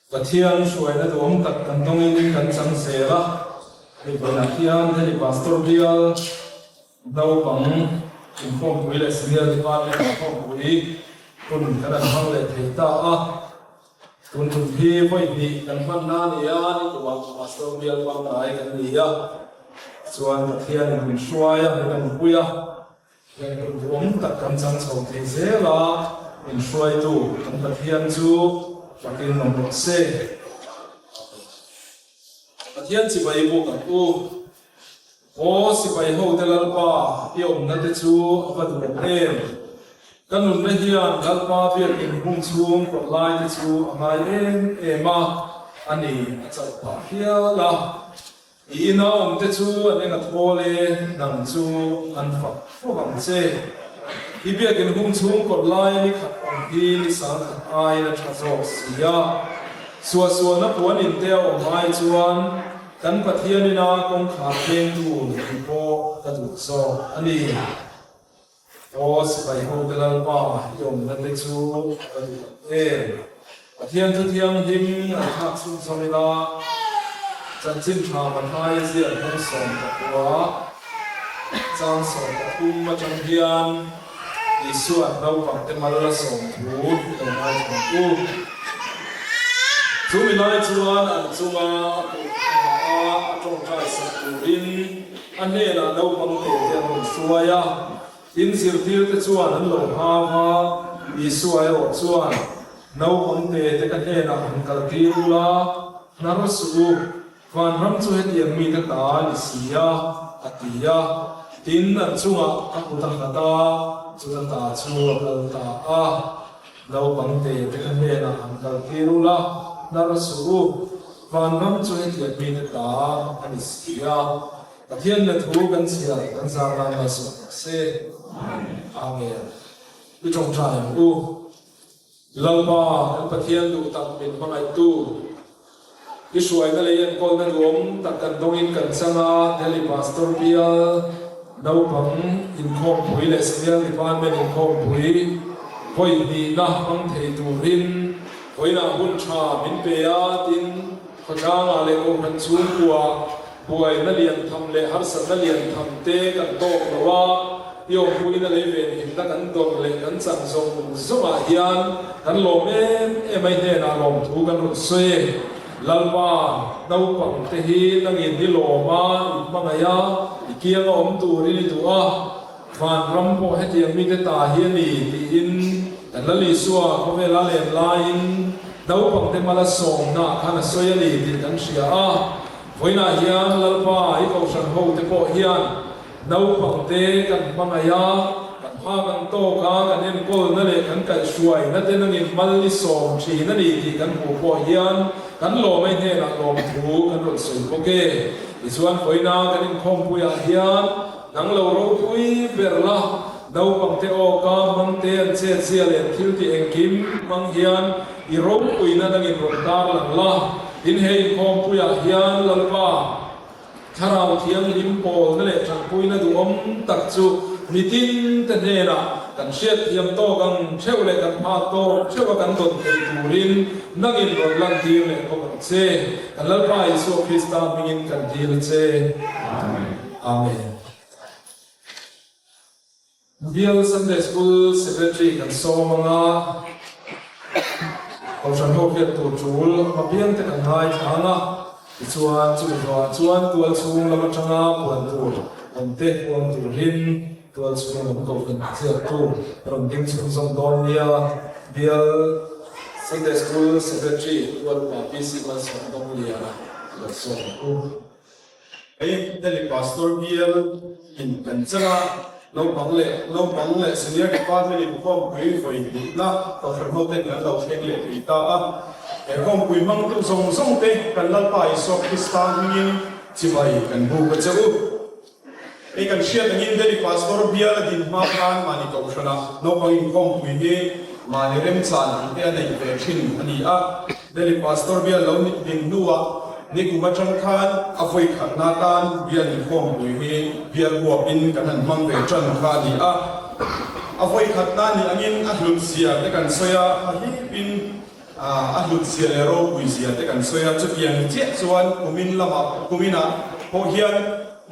Pathian suai na tuam tak kantong ini kan sang sela ni benediction ni pastor Bial Naupang Inkhawmpui le senior department Inkhawmpui kun kada hang le theita a kun hi voi ni kan man na ni ya ni ko pastor Bial pang nai kan ni ya chuan pathian kun suai a kan puya kan tuam tak kan sang chau the sela in suai tu kan pathian chu Pakin nomor C. Pathian si bayi bu kan si bayi ho telalpa iom nanti chu apa tu kan nun hian lalpa biar in hung chung perlai chu angai ema ani achal pa hiala ina te chu anenga thole nang chu an fa fo che ibia kin hung chung perlai ni khat hi ni sang ai na thazo sia suwa na puan in te o mai chuan kan pathian ina kong kha teng tu ni po ta du so ani o sipai ho belal pa yom na te chu pathian tu thiang him a thak sum somila chan chin tha man hai sia hong som ta kwa chang som ta kum ma chang hian Isu at Naupang te malala som thut ang ai thong chu minai chuan an chunga atong kai sa turin ane na Naupang te te an suaya in sirtir te chuan an lo ha Isu ai o chuan Naupang te kan he na an kalkirula narasu van ram chu het yang mi ta ta ni sia atia tin an chunga akutang kata chuan ta chu ta a Naupang te kan he na an kalkirula narasu van ram chu het yang mi ta ani sia pathian na thu kan sia kan sang na na su se amen tu trong trai u lalpa pathian tu tak min mangai tu isuai na leyan kol na rom tak kan dongin kan sanga deli pastor Bial Naupang Inkhawmpui le senior department Inkhawmpui hoi ni na ang thei turin hoi na hun tha min pe a tin khotanga le ko han chung kwa buai na lian tham le har sa na lian tham te kan to wa yo hui na le ve ni ta kan dong le kan sang song zoma hian kan lo em ai he na lom thu kan ru se lalpa Naupang te hi nangin ni lo ma mangaya ikiang om tu ri tu a van rampo hetiang mi te ta hi ni ti in kan la li suwa ko ve la len lain Naupang te mala song na khana soya ni ti kan sia a voina hian lalpa I ko san ho te po hian Naupang te kan mangaya kan pha kan to ka kan en kol na le kan kai suai na te nangin mal ni som thi na ni ti kan hu po hian kan lo mai he na lom thu kan ro soi ko ke isuan voina kan Inkhawmpui a hian nang lo ro pui berla Naupang te o ka mang te an che sia le thil ti engkim mang hian I ro pui na nangin ro tar lang la in he Inkhawmpui a hian lalpa tharau thiang lim pol na le thang pui na du om tak chu mitin te ne na kan siat thiam to kan theu le kan pha to theu kan don te turin nangin ro lang ti le ko kan che kan lalpa Isu Krista mingin kan dil che amen Bial Sunday School Secretary kan so mga ko san ho phet tu chul ma biang te kan hai thanga chuan tual chung la thanga puan tu on te puan tu rin tual chung la ko kan sia tu ron ding chung song don nia Bial Sunday School Secretary tual pa PC man song dong nia la so ku ai deli pastor Bial in kanchanga Naupang le senior department Inkhawmpui Vawi na to fermo te na lo theng le ita a Inkhawmpui mang tu song te kan lalpa Isu Krista ngin chibai kan bu ka chau ei kan shia ngin deli pastor Bial din ma kan mani to shana Naupang Inkhawmpui he mani rem chan te nei ve thin ani a deli pastor Bial lo ni ding nuwa ni kuma chang khan avoi khat na tan Bial Inkhawmpui he Bial huwa in kan han mang ve chan kha ni a avoi khat na ni angin a hlum sia te kan soya a hi pin หลุดเสียโรปุยเสียแต่กันสวยจะเพียงเจ็ดส่วนกุมินละมากุมินะพอเฮียน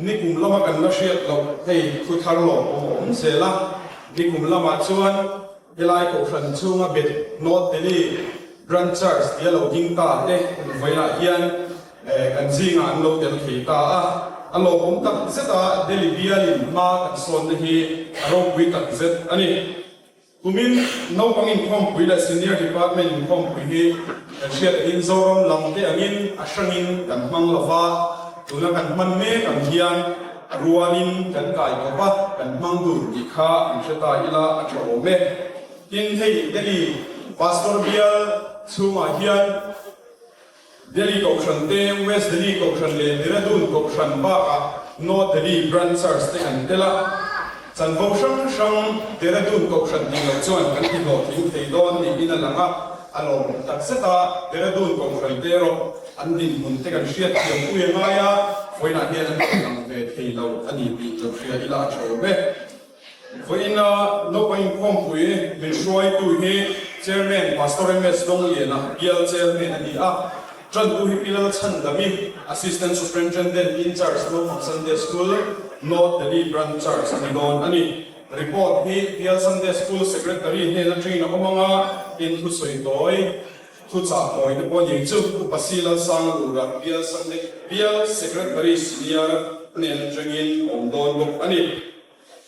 นี่กุมละมากันละเชียเราให้ทุทารหลอกผมเสียละนี่กุมละมาส่วนเวลาเขาขันช่วงเบ็ดโน้ตเดลี่รันชาร์สเดี๋ยวเรายิงตาเอ๊ะเวลาเฮียนกันซิงานเราเดี๋ยวขีตาอันเราผมตัดเสตาเดลี่เบียลิมากันส่วนที่เราวิตัดเสตอันนี้กุมินน้องฟังอินคอมคุยและซีเนียร์ดีพาร์ตเมนต์อินคอมคุยที่เชียร์อินโซรมลำเตอังินอัชรินกันมังลฟ้าตัวนั้นกันมันเมกันเฮียนรัวนินกันไก่กับว่ากันมังดูอีกข้าอินเชตาอิลาอัจฉริยะกินให้เดลีพาสตอร์เบียชูมาเฮียนเดลีกอกชันเตเวสเดลีกอกชันเลเดรดุนกอกชันบ้าโนเดลีบรันซาร์สเตกันเดล่าสันโบชังชังเดรดุนกอกชันดีเราชวนกันที่โลทิ้งเทดอนนี่อินันหลังอ่ะอารมณ์ตัดเสตาเดรดุนกอกชันเตโรอันดินมุนเตกันเชียร์ยังคุยง่ายไว้หน้าเฮียนกันเวทีเราอันนี้ปีเราเชียร์อีลาโชว์เบ้ไว้หน้าโลกอินคอมคุยเป็นช่วยตัวเฮเชอร์แมนพาสตอร์เมสตรงเลียนะเบียลเชอร์แมนอันนี้จนตัวเฮพิลาชันดามิแอสซิสแตนต์ซูเปอร์เจนเดนต์อินชาร์จโลกของซันเดย์สคูลโน้ตเดลีบรันชาร์จอันนี้โดนอันนี้รีพอร์ตเฮเบียลซันเดย์สคูลเซกเรตารีเฮนักทรีนักมังอ่ะอินทุสวยตัวทุกจากหน่วยที่พอยิงจุดปัสสิลสังดูรักเบียสันเดเบียเซกเรตารีซีเนียร์เนี่ยจังอินอมโดนบุกอันนี้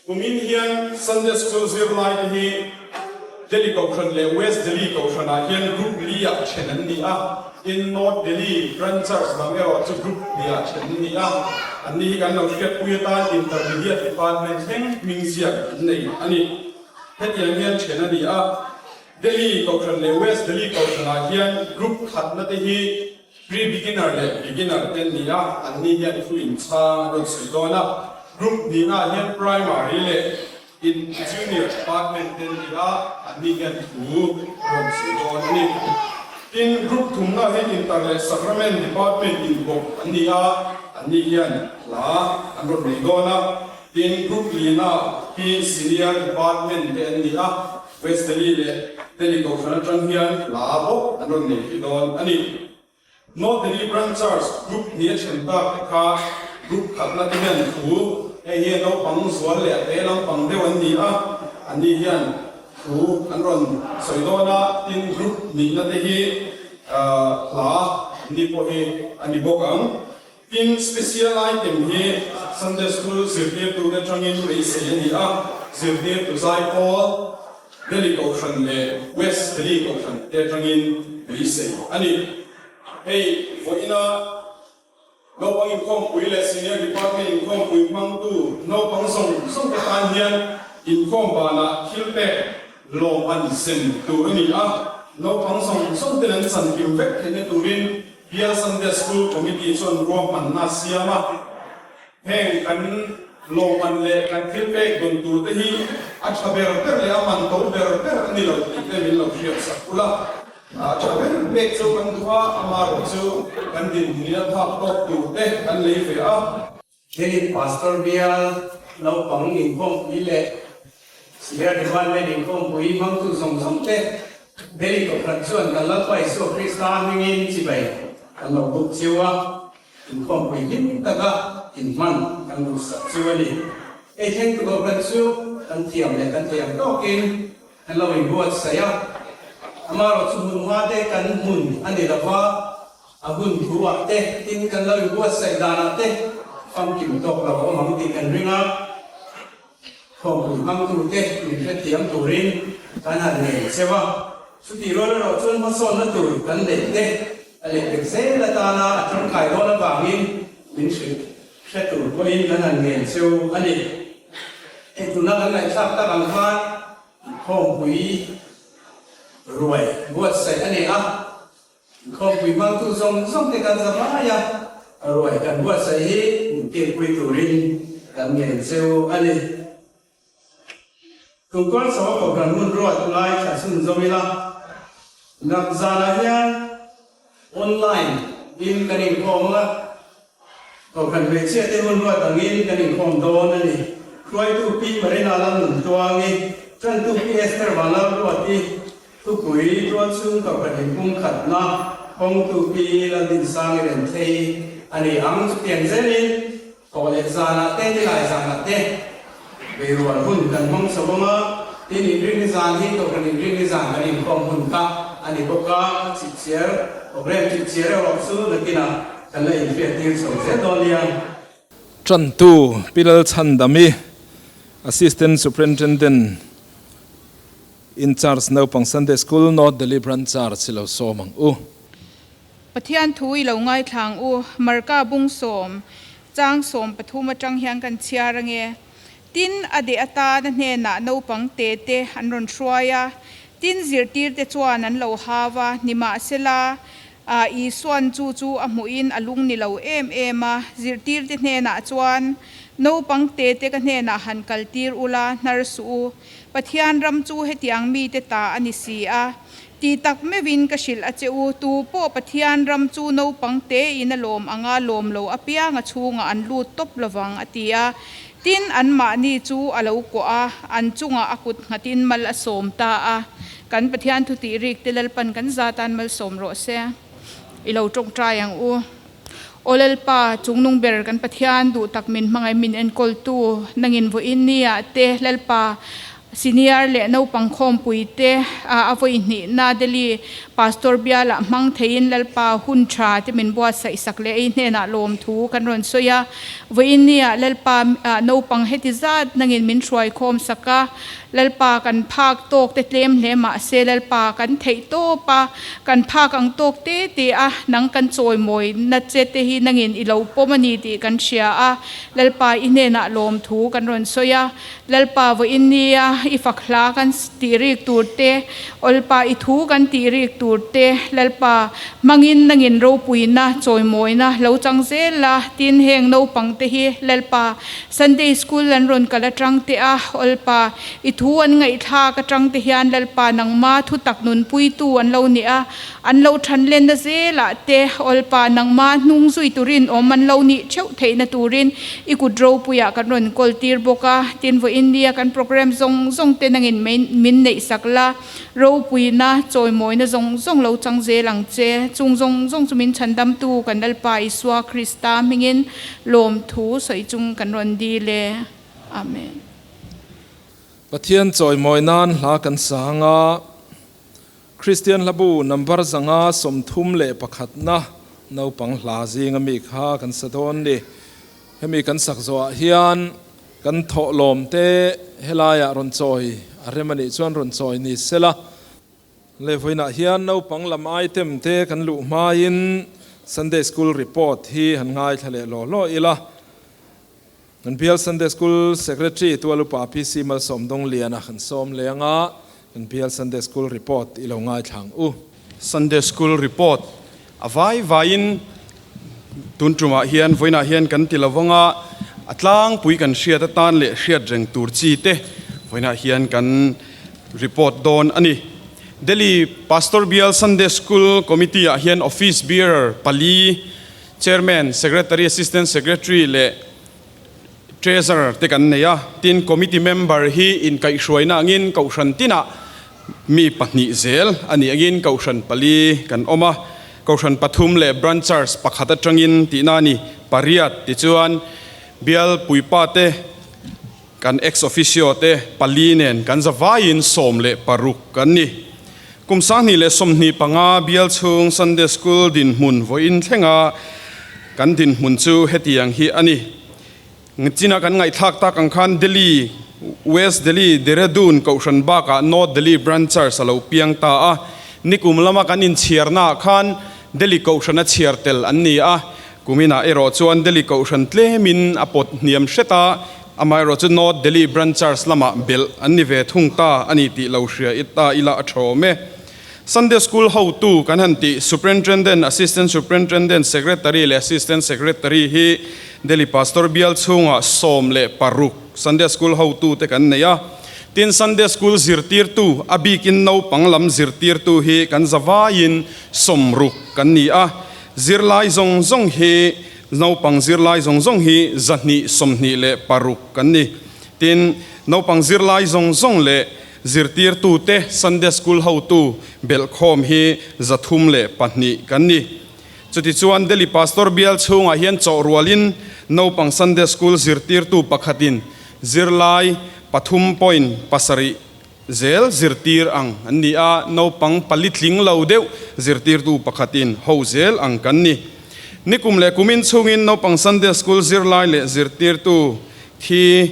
กุมินเฮียนซันเดย์สคูลซิร์ฟไลท์ที่เดลีกอชันเลเวสเดลีกอชันอาเฮียนกรุ๊ปลีอาเชนนี่อินนอตเดลีบรันชาร์สบางเออจุดกรุ๊ปลีอาเชนนี่อันนี้กันเราเก็บคุยตาอินเตอร์มีเดียที่ผ่านในเช่นมิงเซียนี่อันนี้เฮ็ดอย่างเงี้ยเชนนี่เดลีกอชันเลเวสเดลีกอชันอาเฮียนกรุ๊ปขัดนั่นที่พรีบิกินเนอร์เลยบิกินเนอร์เต็นนี่อันนี้เฮียนคุยอินชารถสุดโดนะกรุ๊ปนี้เฮียนไพรมารีเลยin junior department then ila ani gan tu ron si don ni in group thumna he internet sacrament department in go ani yan la anro ni dona in group lina he senior department then ila westly le telico franchon hian la bo anro ni don ani no the branchers group ni chenta ka group khatna tian thuเฮียนเราปังสวนเลยเราปังเดี๋ยววันนี้อันนี้เฮียนถูอันรอนสวยตัวนะอินกรุ๊ปนี้นั่นที่หลานี่พอเฮอันนี้บอกกันอินสเปเชียลไอเทมเฮซันเดย์สคูลสืบเรียบตัวกันจังอินรีเซียนี่สืบเรียบตัวไซโคเดลิโกชันเลยเวสเดลิโกชันเดจังอินรีเซียอันนี้เฮ้ยวันนี้เราไปอินคอมคุยเลยซีเนียร์ดีพาร์ตเมนต์อินคอมคุยมังตู้เราปังส่งไปทานเฮียนอินคอมบานะคิลเปลงอันเซนตัวนี้เราปังส่งเตือนสันกิมเวกเห็นตัวนี้เบียร์ซันเดย์สคูลคอมมิตี้ส่วนรวมมันน่าเสียมากแห่งกันลงอันเล็กกันคิลเปกโดนตัวที่อาจจะเบอร์เตอร์เลยมันตัวเบอร์เตอร์นี่เราติดเต็มเราเชียร์สักกุละจะเป็นเบกจูกันตัวอามารุจูกันดินนี่ทับตกอยู่เอ๊ะกันเลยเฟียทีนี้พาสตอร์เบียเราปังอินคอมอีเล่เสียดีวันเลยอินคอมปุยมังตุส่งเต้เดลิกับพระชวนกันแล้วไปสู่คริสตานมินสิไปกันเราบุกชิวะอินคอมปุยยิ้มตะกะอินมันกันรู้สักชิวะนี่เอเจนต์กับพระชวนกันเทียมเลยกันเทียมก็กินกันเราไปบวชเสียอามาเราชุมนุมว่าเต้กันหุ่นอันนี้เราว่าหุ่นหัวเต้ทินกันเราไปบวชเสียดานาเต้ฟังกิมตกเราก็มังตีกันเรื่องของหุ่นมังตุเต้มีแค่เทียมตุรินกันหันเหใช่ปะสุดที่เราชวนมาสอนนั่นตุกันเด็กเต้อะไรเด็กเซ่ละตานาจนขายรถละบางอินมินสุดแค่ตุก็อินกันหันเหเชียวอันนี้ไอ้ตุนักกันไหนทราบตะบังพานของหุยรวยบวชใส่อันนี้ของหุยมังตุส่งแต่กันสบายรวยกันบวชใส่เกี่ยวกับตุรินกันเหเชียวอันนี้ทุกคนสาวกับกันมุ่งรอดไล่ชัดสุนทรวิลานักจานาเฮียนออนไลน์อินกันอินคอมละกับกันเวชเชื่อที่มุ่งรอดต่างอินกันอินคอมโดนนั่นนี่คอยตุปีมาเรนาลันตัวงี้จนตุปีเอสเตอร์วันละรอดที่ tu kui tuan sung ka panin pung khat na hong tu pi la din sang ren thei ani ang chu tiang zenin ko le zana te ni lai zana te be ruan hun kan hong sabama tin in ring zan hi to kan in ring zan kan in kom hun ka ani boka chi chiar obrem chi chiar wa su na kina kan la in fe tin so ze dolian Tran tu Pilal Chandami Assistant Superintendent in charge Naupang Sunday School North Deliverance Church silo somang Pathian thui lo ngai thlang marka bung som chang som pathuma tang hyang kan chiarange tin ade ata na hne na Naupang te te anron shruaya tin zirtir te chuan an lo hawa nima sela I swan chu chu amuin alung ni lo ema zirtir te hne na chuan Naupang te te ka hne na han kaltir ula narsu Pathian ram chu hetiang mi te ta ani si a ti tak me win ka shil a cheu tu po Pathian ram chu Naupang te in lom anga lom lo apia nga chunga an lu top lawang atia tin an ma ni chu alo ko a an chunga akut ngatin mal asom ta a kan Pathian thu ti rik telal pan kan zatan mal som ro se ilo tong trayang olel pa chungnung ber kan Pathian du takmin mangai min en kol tu nangin vo in nia te lel pa senior le Naupang Inkhawmpui te avoi ni na deli pastor Bial mang thein lalpa hun tha te min bua sa isak le ei hne na lom thu kan ron soya voin nia lalpa Naupang hetizat nangin min thruai khom saka lalpa kan phak tok te tlem hle ma se lalpa kan thei to pa kan phak ang tok te te a nang kan choi moi na che te hi nangin ilo pomani ti kan shia a lalpa ine na lom thu kan ron soya lalpa voin nia ifakhla kan tirik turte olpa ithu kan tirik turte lalpa mangin nangin ro puina choi moina lo changzela tin heng Naupang te hi lalpa Sunday School an ron kala tang te a olpa ithu an ngai tha ka tang te hian lalpa nang ma thu tak nun pui tu an lo ni a an lo than len na zela te olpa nang ma nung zui turin om an lo ni cheu theina turin ikudro puya kan ron koltir boka tin vo India kan program zong te nangin min nei sakla ro puina choi moina zong lo changze lang che chung zong chumin chandam tu kan dalpa iswa Krista mingin lom thu soi chung kan ron di le amen Pathian choi moinan hla kan sanga Christian labu number zanga som thum le pakhat na Naupang hla zinga mi kha kan sadon ni hemi kan sakzo hian kan tho lom te helaya ron choi aremani chuan ron choi ni sela le voina hian Naupang lam item te kan lu ma in Sunday School report hi han ngai thale lo ila kan Bial Sunday School secretary tualu pa PC mal som dong liana khan som lenga kan Bial Sunday School report ilo ngai thang Sunday School report avai vain tuntruma hian voina hian kan tilawanga atlang pui kan hriat tan le hriat reng tur chi te voina hian kan report don ani Delhi Pastor Bial Sunday School Committee hian office bearer pali chairman secretary assistant secretary le treasurer te kan neya tin committee member hi in kai hruaina angin kaushan tina mi pahni zel ani angin kaushan pali kan oma kaushan pathum le branchers pakhata tangin tinani pariat ti chuan Bial puipa te kan ex officio te palinen kan zawain som le paruk kan ni kumsang ni le somni panga Bial chung Sunday School din mun voin thenga kan din mun chu hetiang hi ani ngchina kan ngai thak tak ang khan Delhi West Delhi Dehradun kaushan baka North Delhi branchers alo piang ta a nikum lama kan in chhirna khan Delhi kaushan a chhirtel an ni a kumina ero chuan Delhi kaushan tle min apot niam sheta amai ro chu North Delhi branchers lama bel an ni ve thungta ani ti lo hria ita ila athome Sunday School how to kan hanti superintendent assistant superintendent secretary le assistant secretary hi Delhi Pastor Bial chunga som le paruk Sunday School how to te kan neya tin Sunday School zirtir tu abikin Naupang lam zirtir tu hi kan zawain somruk kan ni a zirlai zong hi Naupang zirlai zong hi zahni somni le paruk kan ni tin Naupang zirlai zong le zirtir tu te Sunday school ho tu belkhom hi zathum le pahni kan ni chuti chuan Delhi pastor Bial chunga hian chawrualin Naupang Sunday school zirtir tu pakhatin zirlai pathum point pasari zel zirtir ang ani a Naupang palitling lo deu zirtir tu pakhatin ho zel ang kan ni nikum le kumin chungin Naupang Sunday school zirlai le zirtir tu thi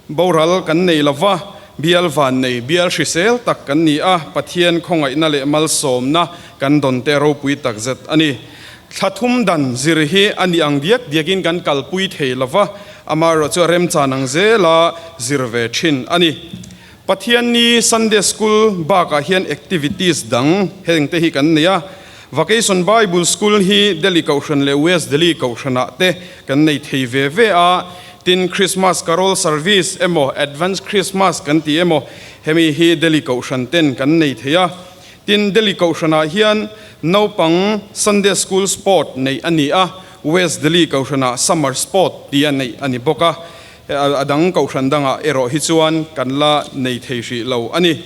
boral kan nei lova Bial van nei Bial Shisel tak kan ni a pathian khongai na le mal som na kan don te ro pui tak zet ani thathum dan zirhi ani ang diakin kan kalpui thei lova amaro chu rem chanang zela zirve thin ani pathian ni Sunday school ba ka hian activities dang heng te hi kan nia vacation Bible school hi Delhi Kaushan le West Delhi Kaushana te kan nei thei ve a tin Christmas carol service emo advanced Christmas kan ti emo hemi hi Delhi Kaushan ten kan nei theya tin Delhi Kaushana hian Naupang Sunday school sport nei ani a West Delhi Kaushana summer sport ti ani ani boka adang Kaushan danga ero hi chuan kan la nei thei ri lo ani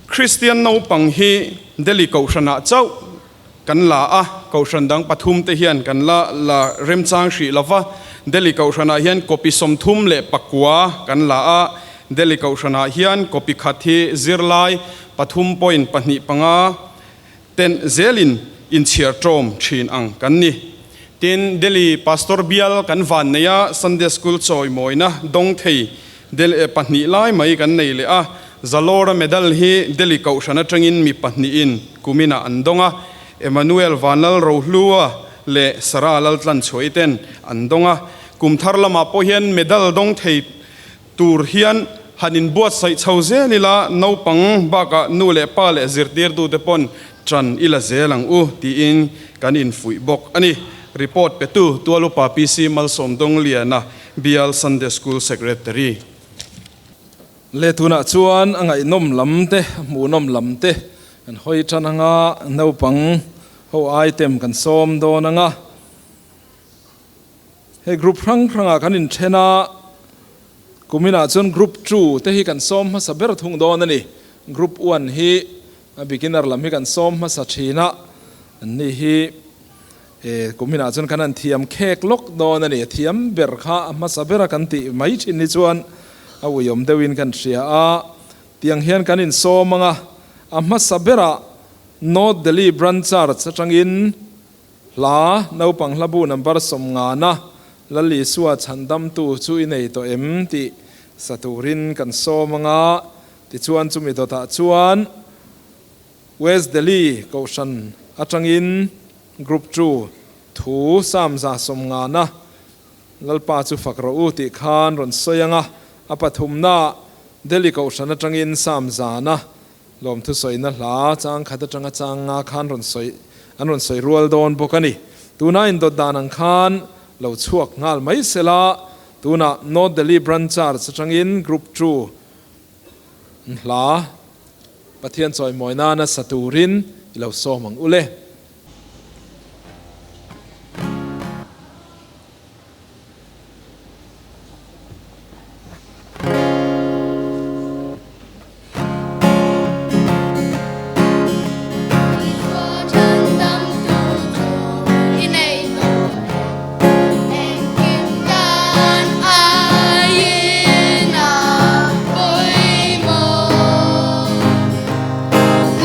Christian Naupang hi Delhi Kaushana chau kan la a Kaushan dang pathum te hian kan la rem chang ri lova Delhi Kaushana hian kopi somthum le pakwa kan la a Delhi Kaushana hian kopi khathi zirlai pathum point pahni panga ten zelin in chiar trom thin ang kan ni tin Delhi pastor Bial kan van neya Sunday school choi moina dong thei Delhi pahni lai mai kan nei le a zalora medal hi Delhi Kaushana tangin mi pahni in kumina andonga Emmanuel vanal rohlua le saralal tlan choiten andonga kumthar lama po hian medal dong thei tur hian hanin buat sai chauze lila Naupang baka nu le pa le zirtir du te pon tran ila zelang u ti in kan in fui bok ani report petu tualu pa PC malsom dong liana Bial Sunday School secretary le tuna chuan angai nom lamte mu nom lamte an hoi chananga Naupang ho item kan som do nanga he group ranga kanin thena kumina chun group 2 te hi kan som ma saber thung do nani group 1 hi beginner lam hi kan som ma sa thina ni hi kumina chun kanan thiam khek lok do nani thiam ber kha ma saber kan ti mai thin ni chuan awiyom dewin kan ria a tiang hian kanin somanga amma sabera North Delhi branch church atangin la Naupang labu number somnga na lali suwa chandam tu chu inei to ti saturin kan somanga ti chuan chumi to ta chuan West Delhi Kaushan atangin group 2 thu samza somnga na lalpa chu fakro u ti khan ron soyanga apathumna Delhi Kaushan atangin samza na lom thu soina hla chang khata changa changa khan ron soi an ron soi rual don bokani tuna in do danang khan lo chuak ngal mai sela tuna North Delhi branch church changin group 2 hla pathian choi moina na saturin lo somang ule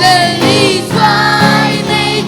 Lily, why they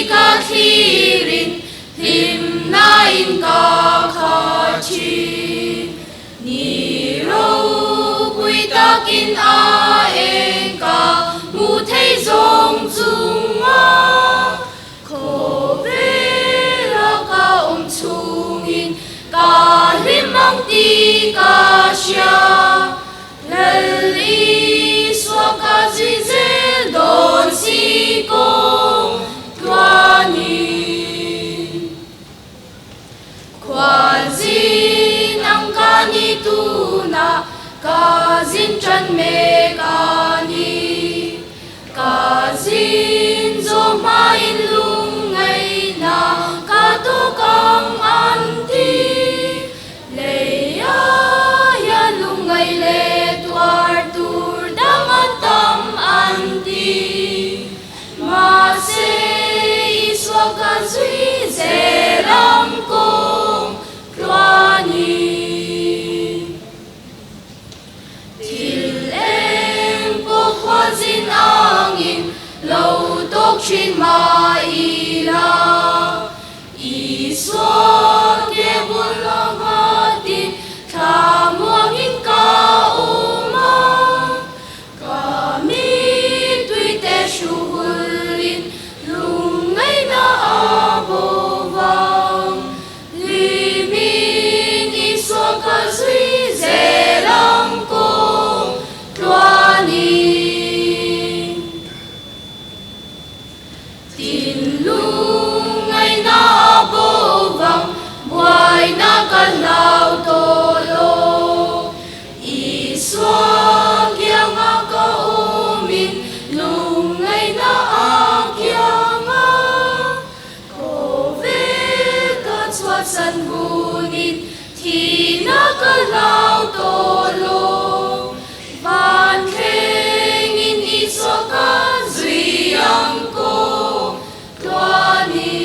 ka thirin him na in ka khachi ni ro pui takin a eng ka mu thei zong chung a kho ve ra ka chung in ka limang ti ka sha lali swa ka zi ze don si ko twani Kwazin ang kanituna, kazin chan me kani, kazin zomain lungay na katukang anti, leya ya lungay le tuar tur dangatam anti, mase iswa kazui zeram ko. Kwazin angin lau tok chin ma ila iswa ke bulang hati tamuangin ka uma kami tuite shuhulin lungay na abovang limin iswa kazui zelang kong tuani Tinlungay na abovang buhay na kalaw tolo iswag yang akaumin lungay na akyang kove katswat sanbunin tinakalaw tolo van kengin iswag kazuyang ko Tuani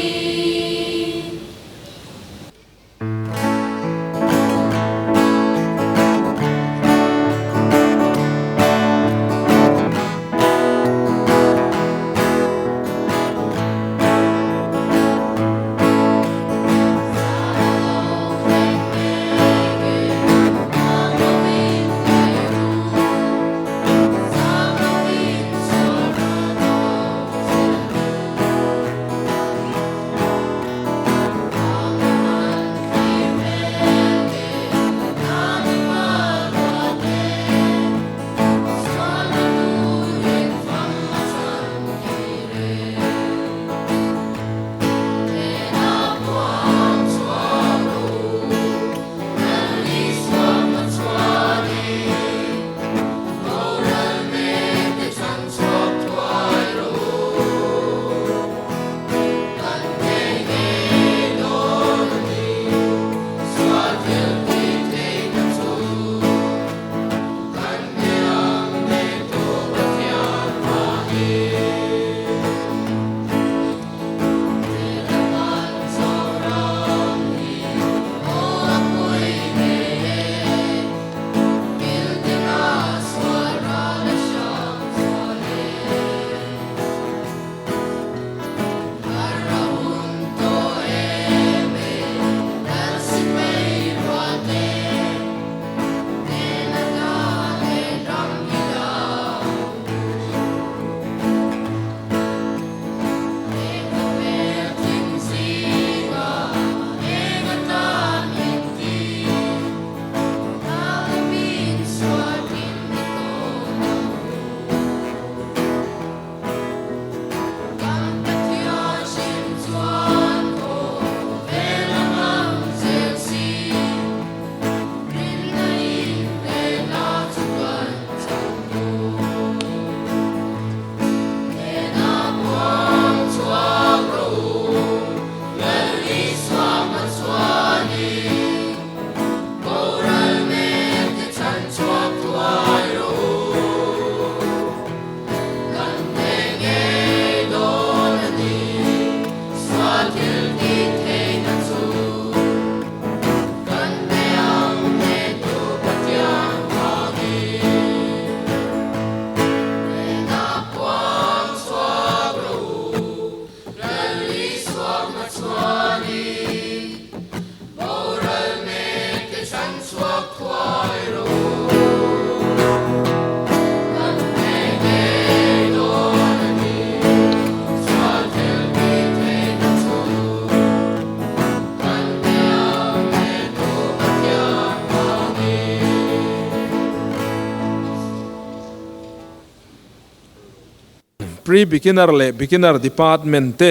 pre beginner le beginner department te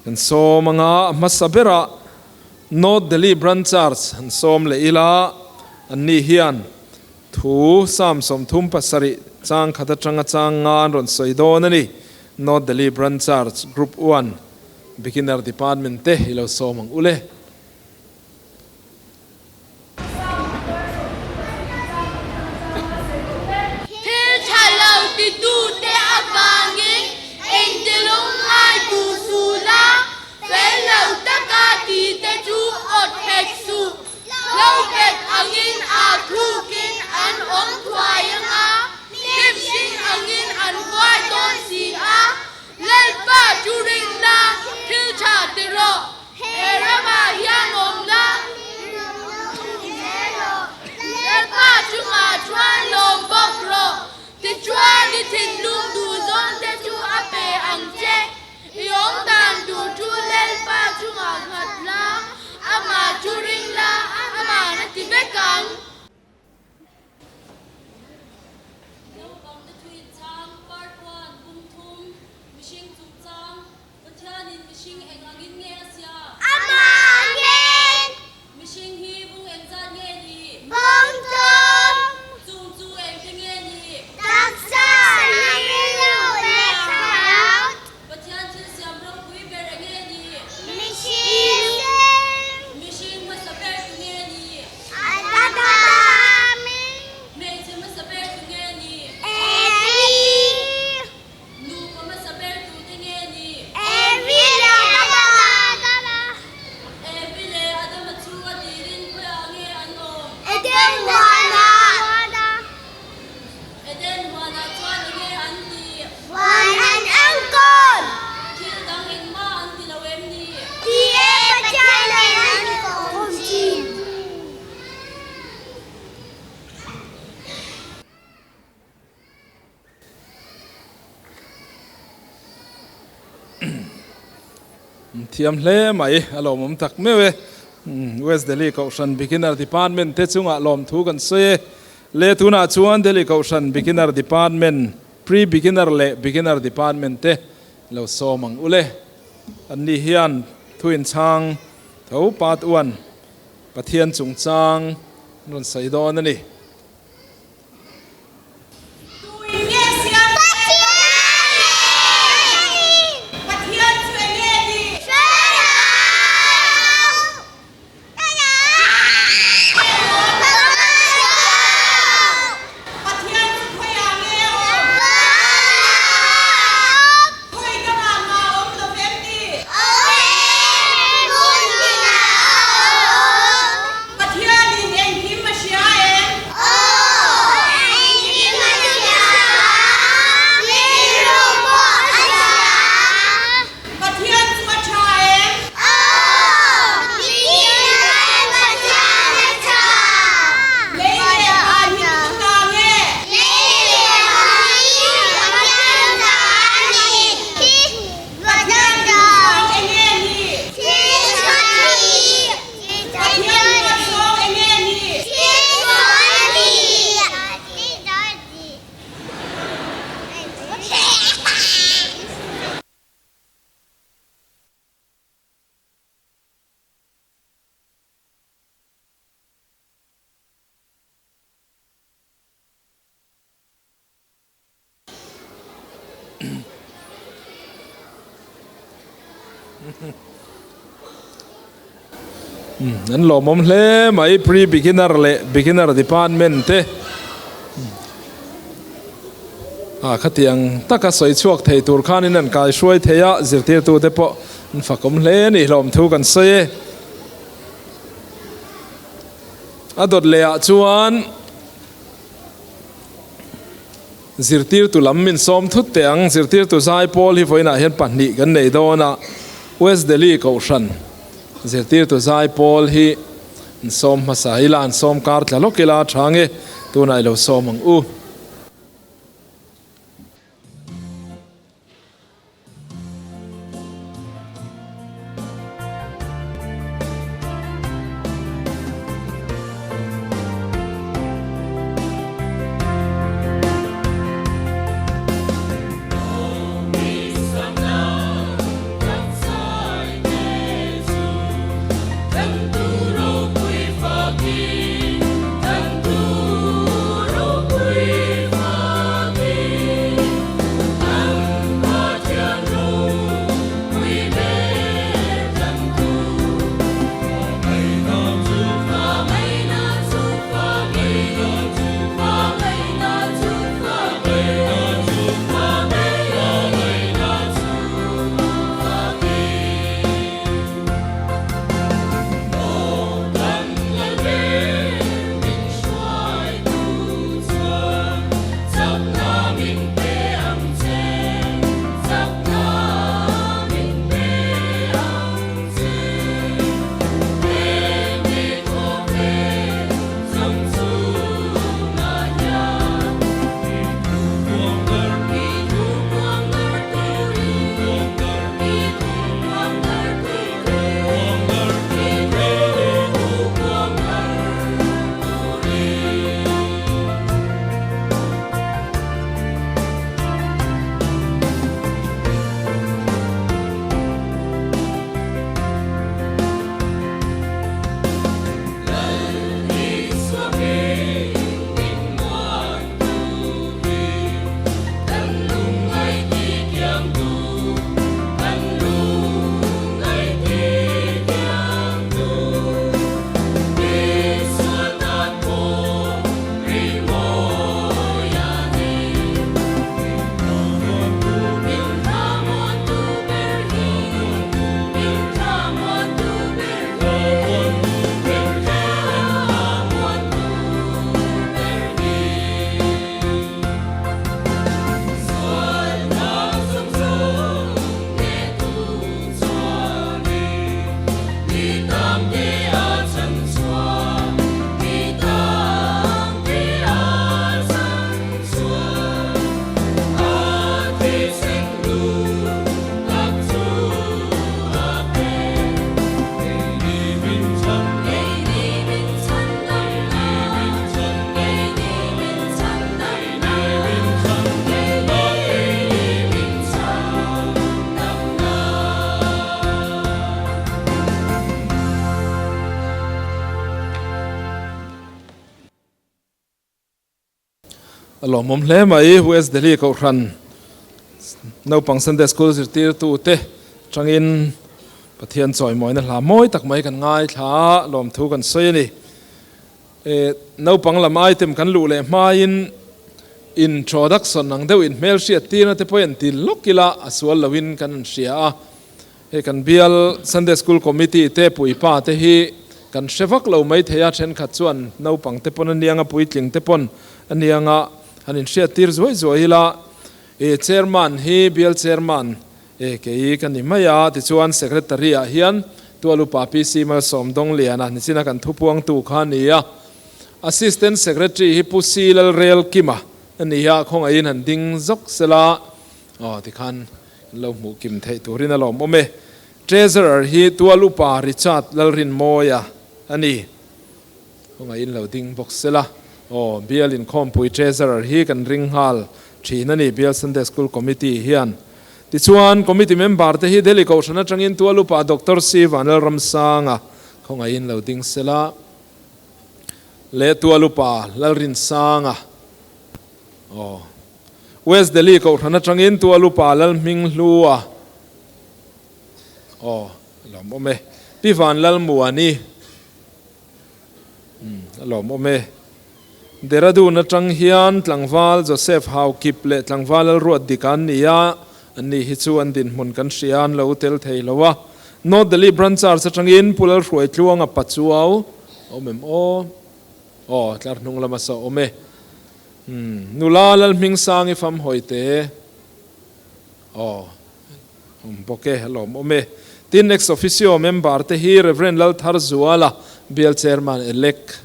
kan som anga masabera North Delhi branch church an som le ila an ni hian thu sam som thum pasari chang khata changa chang ngan ron soidon ani North Delhi branch church group 1 beginner department te ilo somang ule thiam hle mai alom tak mewe West Delhi Kaushan beginner department te chunga lom thu kan se le tuna chuan Delhi Kaushan beginner department pre beginner le beginner department te lo somang ule an ni hian thuin chang tho pat wan pathian chung chang non saidon ani an lo mom hle mai pre beginner le beginner department te khatiang taka soi chuak thei tur khanin an kai shoi theya zirtir tu te po fakom hle ni hlom thu kan se adot le a chuan zirtir tu lammin som thut teang zirtir tu sai pol hi voina hian pahni kan nei dona West Delhi Kaushan zirtir tu sai pol hi som masahila an som kar tlalokila thange tunai lo somang u Holy alo mom hle mai West Delhi ko ran Naupang Sunday School zirtir tu te changin pathian choi moi na hla moi tak mai kan ngai thla lom thu kan soi ni Naupang lam item kan lu le main introduction nang deu in mel sia tina te point til lokila aswal lawin kan sia he kan Bial Sunday School committee te pui pa te hi kan shevak lo mai theya then kha chuan Naupang te pon anianga puitling te pon anianga hanin sia tir zoi zoi la chairman hi Bial chairman ke kan ni maya ti chuan secretary a hian tualu pa PC ma somdong liana ni sina kan thupuang tu kha nia assistant secretary hi pusilal rel kima ania khong ain han ding zok sela ti khan lo mu kim thei turin alom ome treasurer hi tualu pa Richard lalrin moya ani khong ain lo ding box sela Bial Inkhawmpui treasurer hi kan ring hal thina ni Bial Sunday School committee hian ti chuan committee member te hi Delhi ko thana tangin tualu pa Dr. Sivanal Ramsanga khong ain lo ding sela le tualu pa lalrin sanga West Delhi ko thana tangin tualu pa lal ming hlua lom ome pivan lal muani lom ome deradu na tang hian tlangwal Joseph hau kip le tlangwal al ruat dikan nia ani hi chu an din mun kan sian lo tel thei lowa no Delhi branch ar changin pulal ruai tluanga pachuau omem tlar nung lama so ome nula lal ming sangi fam hoite boke halom ome tin ex officio member te hi Reverend Lal Thar Zuala Bial chairman elect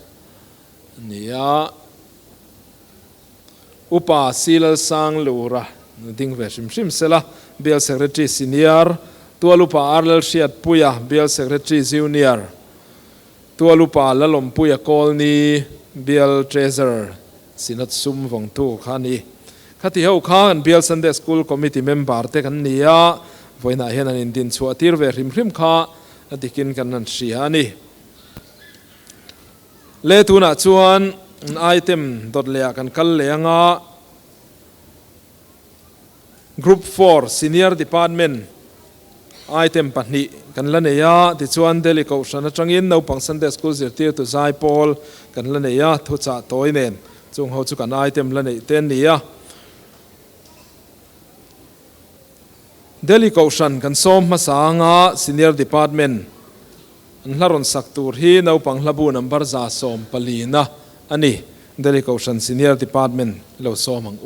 nia upa silal sang lura ding ve shim sela Bial secretary senior tualupa arlal shiat puya Bial secretary junior tualupa lalom puya colony Bial treasurer sinat sum vong tu khani khati ho khan Bial Sunday School committee member te kan nia voina hian an din chuatir ve rim kha atikin kan nan siani le tuna chuan item dot le kan kal leanga group 4 senior department item pahni kan laneya ti chuan Delhi ko sana tangin Naupang Sunday School zirtir tu zai Paul kan laneya thu cha toinen chung ho chu kan item lane ten nia Delhi ko san kan som masanga senior department an hlaron saktur hi Naupang hlabu number za som palina ani Delhi ko san senior department lo somang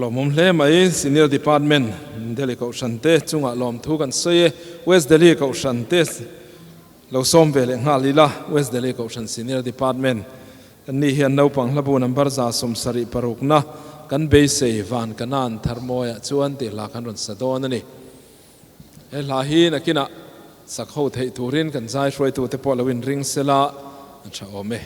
lomum hle mai senior department Delhi ko shante chunga lom thu kan soye West Delhi ko shante lo som vele ngalila West Delhi ko shan senior department ni hian Naupang labu number za som sari parukna kan be sei van kanan tharmoya chuan ti la kan ron sadon ani e la hi nakina sakho thei turin kan zai hroi tu te polawin ring sela acha ome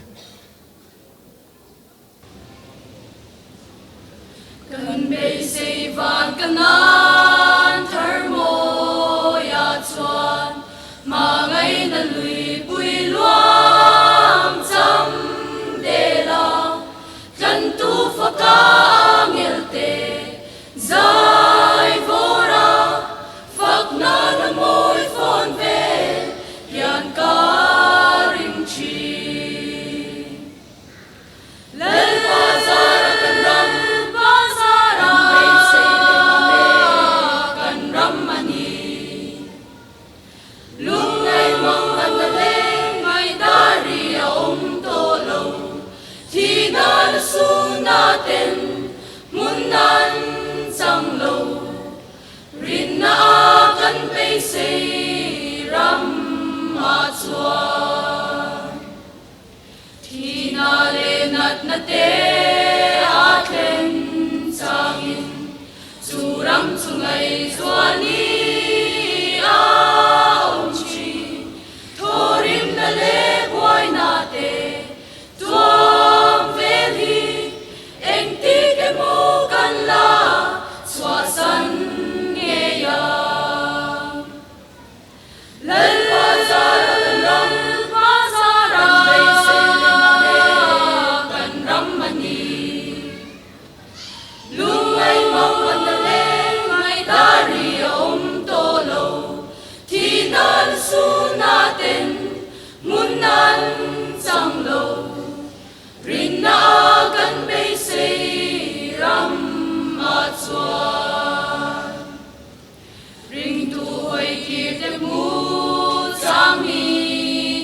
kan be sei van kanan tharmoya chuan ma ngai na lui pui luam cham de la kan tu fa ka ngel te zai vora fak na na moi fon ve yan ka ring chi lel pa zara kan ram pa zara be sei le kan ram mani lung ngai mong kan le ngai dari to lo thi na su na ten mun nan sang lo rin na kan pe sei ram ma chuan thi na le nat na te a ten changin chu ram chu ngai chuan ni a om chi thorim na le boy na te tuam veli eng ti ke mo kan la swa san nge ya lal pa zara kan ram pa zara be sei le kan ram mani lungai mong kan le ngai dari to lo thi nan su na ten mun nan sang lo rin na kan be sei ram ma chuan ring tu hoi ki te mu chang mi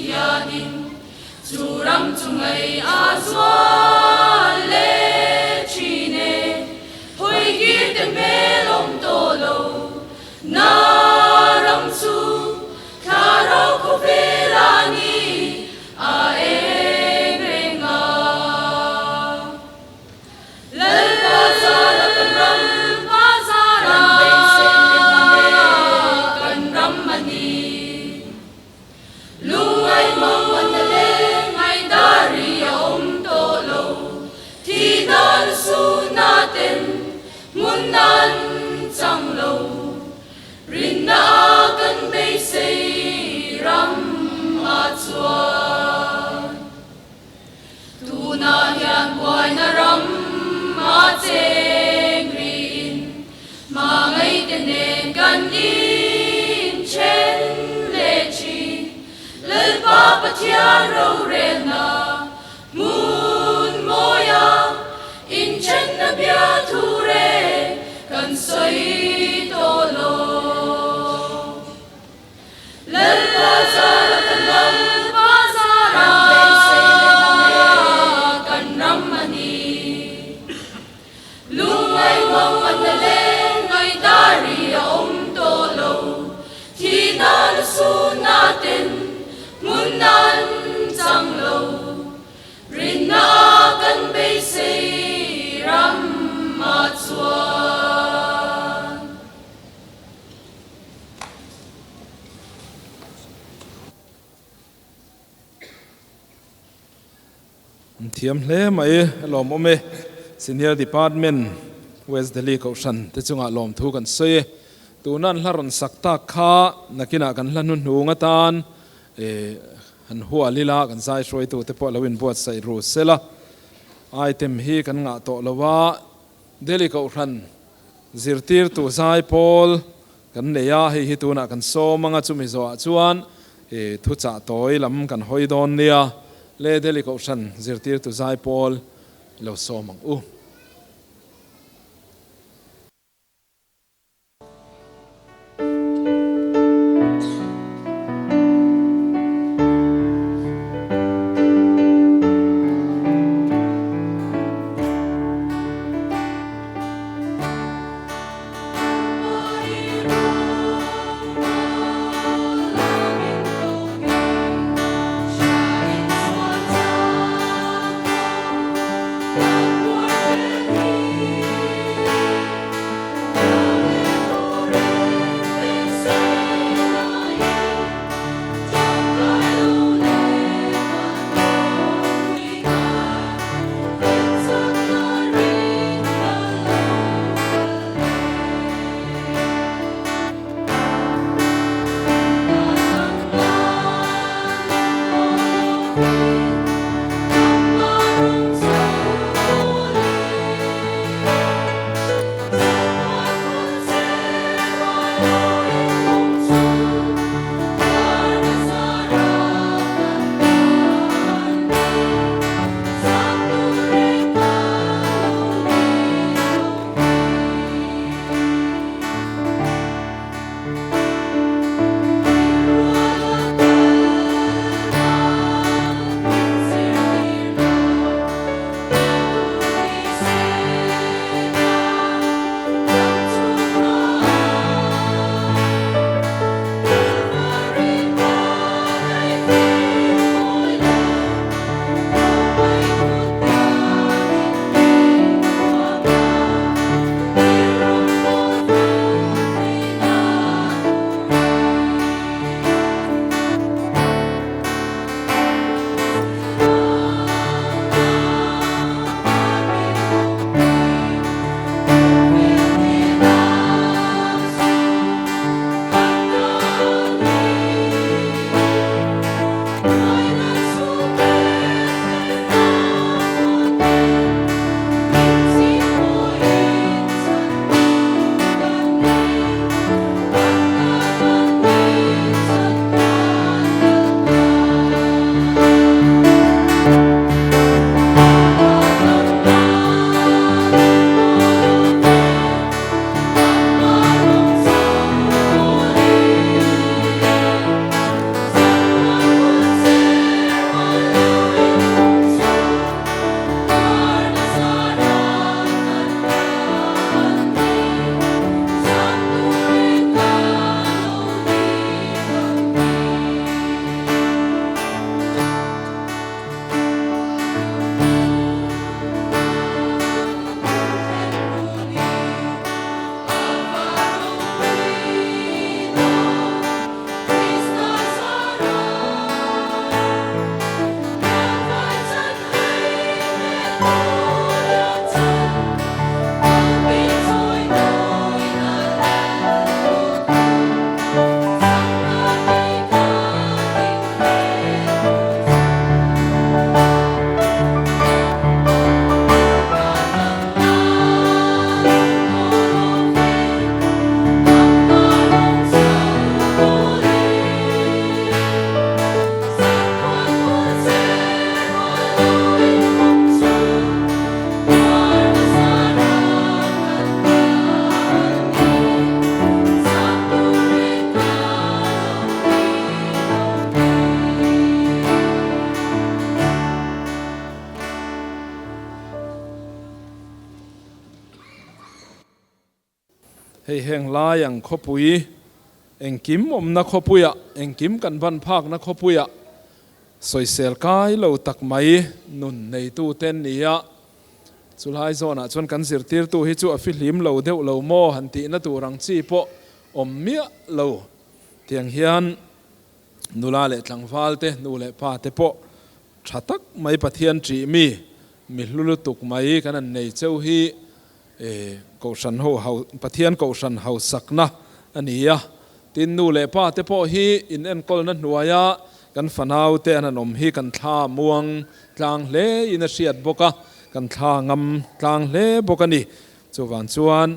hianin chu ram chu ngai a chuan le chi ne hoi ki te me lom to lo na ram chu tha ro ko ve la ni a eng renga lal pa zara kan ram pa zara be sei le kan ram mani lungai mong kan le ngai dari to lo thi nan su na ten mun nan chang lo rin na kan be sei ram ma chuan tu na hian boy na ram ma cheng rin ma ngai te nen kan din chen le chi lel pa pathian ro re na mun moya in chen na bia thu re kan soi to lo lel pa zara kan ram pa zara be sei le kan ram mani lungai mong kan le ngai dari to lo thi nan su na ten mun nan sang lo rin na kan be sei ram ma chuan thiam hle mai lom ome senior department West Delhi ko shan te chunga lom thu kan soye tunan hlarun sakta kha nakina kan hlanun hunga tan han huwa lila kan zai shroi tu te po lawin buat sai ru sela item hi kan nga to lawa Delhi ko shan zirtir tu zai pol kan neya hi tuna kan so manga chumi zo chuan thu cha toy lam kan hoi don nia le Delhi ko shan zirtir tu zai pol lo so mang u hei heng la yang khopui engkim omna khopuya engkim kan ban phak na khopuya soisel kai lo tak mai nun nei tu ten nia chulhai zona chon kan zirtir tu hi chu afihlim lo deuh lo mo hanti na turang chi po ommia lo tiang hian nula le tlangwalte nu le pa te po thatak mai pathian tri mi hlulutuk mai kan an nei cheu hi ko san ho pathian ko san ho sakna ania tin nu le pa te po hi in en kol na nuaya kan fanau te an om hi kan thla muang tlang hle in a siat boka kan thla ngam tlang hle bokani chuwan chuan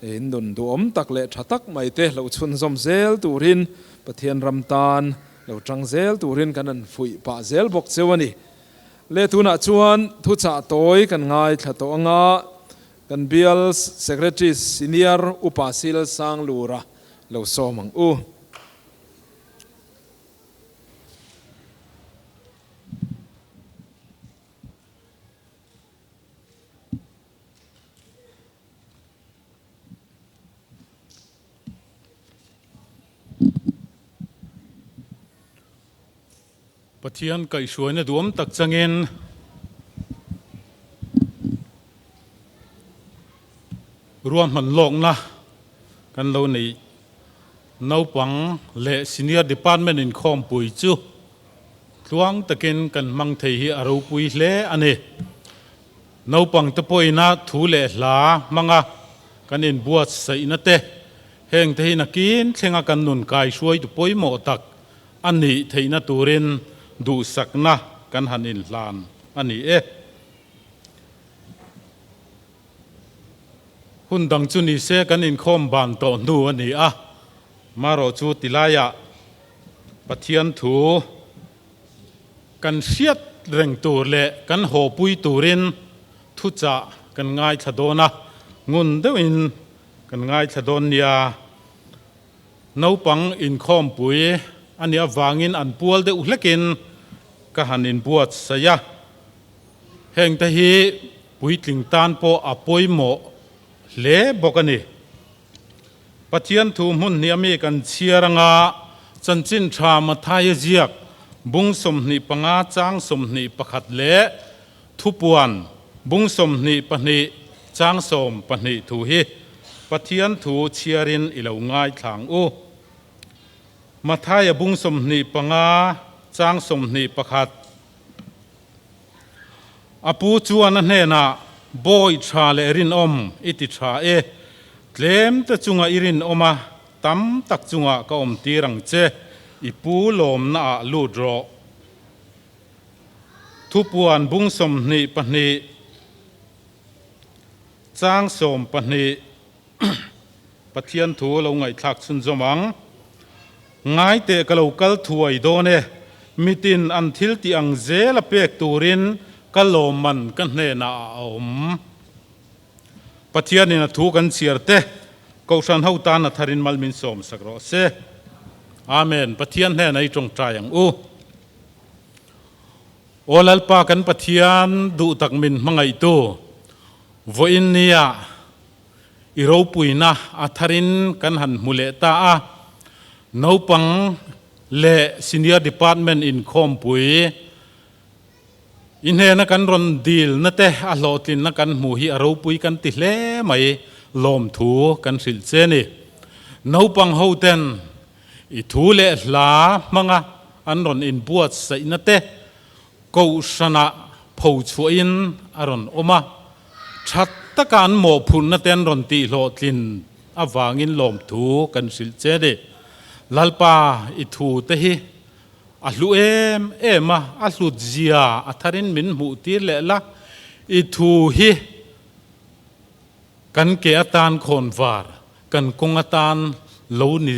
in dun du om tak le thatak mai te lo chun zom zel turin pathian ramtan lo tang zel turin kan an fui pa zel bok chewani le tuna chuan thu cha toy kan ngai thla to anga kan Bial secretary senior upasil sang lura lo somang u Pathian kai suai na duam tak changin ruam man lok na kan lo nei Naupang le senior department Inkhawmpui chu tluang takin kan mang thei hi aro pui hle ani Naupang te poina thu le hla manga kan in buat sai na te heng thei na kin thlenga kan nun kai suai tu poi mo tak ani theina turin du sakna kan hanin hlan ani hun dang chu ni se kan in khom ban to nu ani maro chu tilaya pathian thu kan siat reng tur le kan ho pui turin thu cha kan ngai thadona ngun deuin kan ngai thadon nia Naupang Inkhawmpui ania wangin an pual de uhlekin ka hanin buat saya heng ta hi puitling tan po apoi mo le bokani pathian thu mun niami kan chiaranga chanchin tha mathai jiak bung som ni panga chang som ni pakhat le thupuan bung som ni pani chang som pani thu hi pathian thu chiarin ilo ngai thlang u mathai bung som ni panga chang som ni pakhat apu chuan hne na boy tha le rin om iti tha tlem ta chunga irin oma tam tak chunga ka om tirang che ipu lom na lu dro thupuan bung som ni pani chang som pani pathian thu lo ngai thak chun zomang ngai te kalokal thuai do ne mitin an thil ti ang zela pek turin kaloman kan hne na om pathian in thu kan chiarte ko san ho ta na tharin malmin som sakro se amen pathian hne nei tong tayang u olalpa kan pathian du tak min mangai tu voin nia iro puina atharin kan han mule ta Naupang le senior department Inkhawmpui inhe na kan ron deal na te alotin na kan mu hi aro pui kan ti hle mai lom thu kan sil che ni Naupang hoten i thu le hla manga an ron in buat sai na te ko sana pho chuin aron oma that ta kan mo phun na ten ron ti lo tlin awangin lom thu kan sil che de lalpa i thu te hi alu ema alu zia atharin min mu tir le la i thu hi kan ke atan khon var kan kong atan lo ni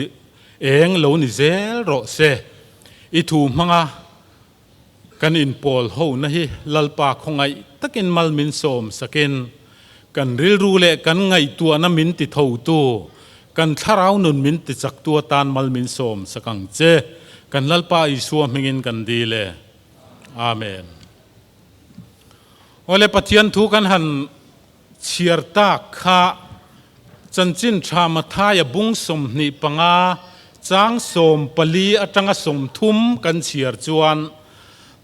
eng lo ni zel ro se i thu manga kan in pol ho na hi lalpa khongai takin malmin som sakin kan ril ru le kan ngai tua na min ti tho tu kan tharau nun min ti chak tua tan malmin som sakang che kan lalpa isua mingin kan dile amen ole pathian thu kan han chiarta kha จันจินชามาทายบุ้งสมนิปังอาจางสมปลีอจังสมทุมกันเฉียรจวน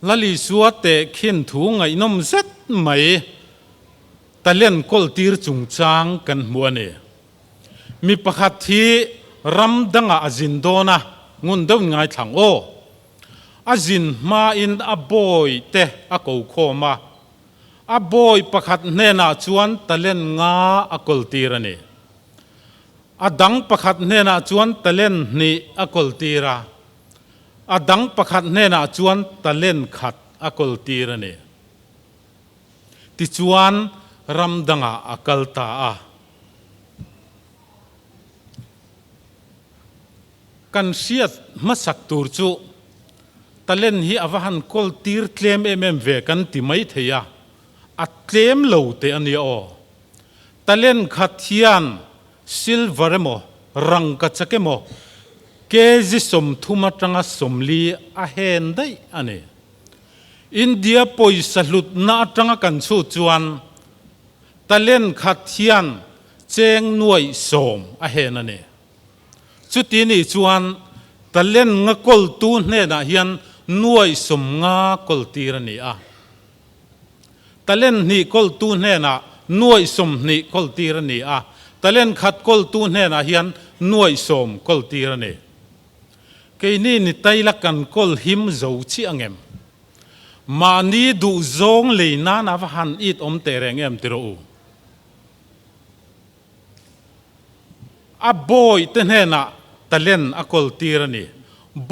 ลลิสัวเตะขินถูไงนมเซ็ตไหมตะเล่นกอลตีร์จุงจางกันมัวเนมีประคัดที่รำดังอาจินโดนะงุนเดินไงทางโออาจินมาอินอาบอยเตะอากูโคมาอาบอยประคัดเนน่าจวนตะเล่นงาอากอลตีร์เนอาดังประคัดเนน่าจวนตะเล่นนี่อากอลตีระอาดังประคัดเนน่าจวนตะเล่นขัดอากอลตีระเนติจวนรำดังอากลตากันเสียดมาสักตูร์จูตะเล่นฮีอวหันกอลตีร์เคลมเวกันติไม่เทียอัดเคลมเหลวเตอันนี้อ๋อตะเล่นขัดเทียนซิลเวอร์โมรังกัจเกโมเกจิสมทุมาจังสมลีอาเฮนได้อันนี้อินเดียปอยสลุดนาจังกันสู้จวนตะเล่นขัดเทียนเจงหน่วยสมอาเฮนอันนี้จุดนี้จวนตะเล่นงกอลตูนเนน่ะเฮียนหน่วยสมงากอลตีรนี่ตะเล่นนี่กอลตูนเนน่ะหน่วยสมนี่กอลตีรนี่ตะเล่นขัดกอลตูนเนน่ะเฮียนหน่วยสมกอลตีรนี่เกนี่นี่ไตละกันกอลหิมเจ้าชีอังเอ็มมานี่ดูจงเลยนานาฟันอิดอมเตรงเอ็มติโรบอยเตนเฮน่ะตะเล่นอากอลตีรนี่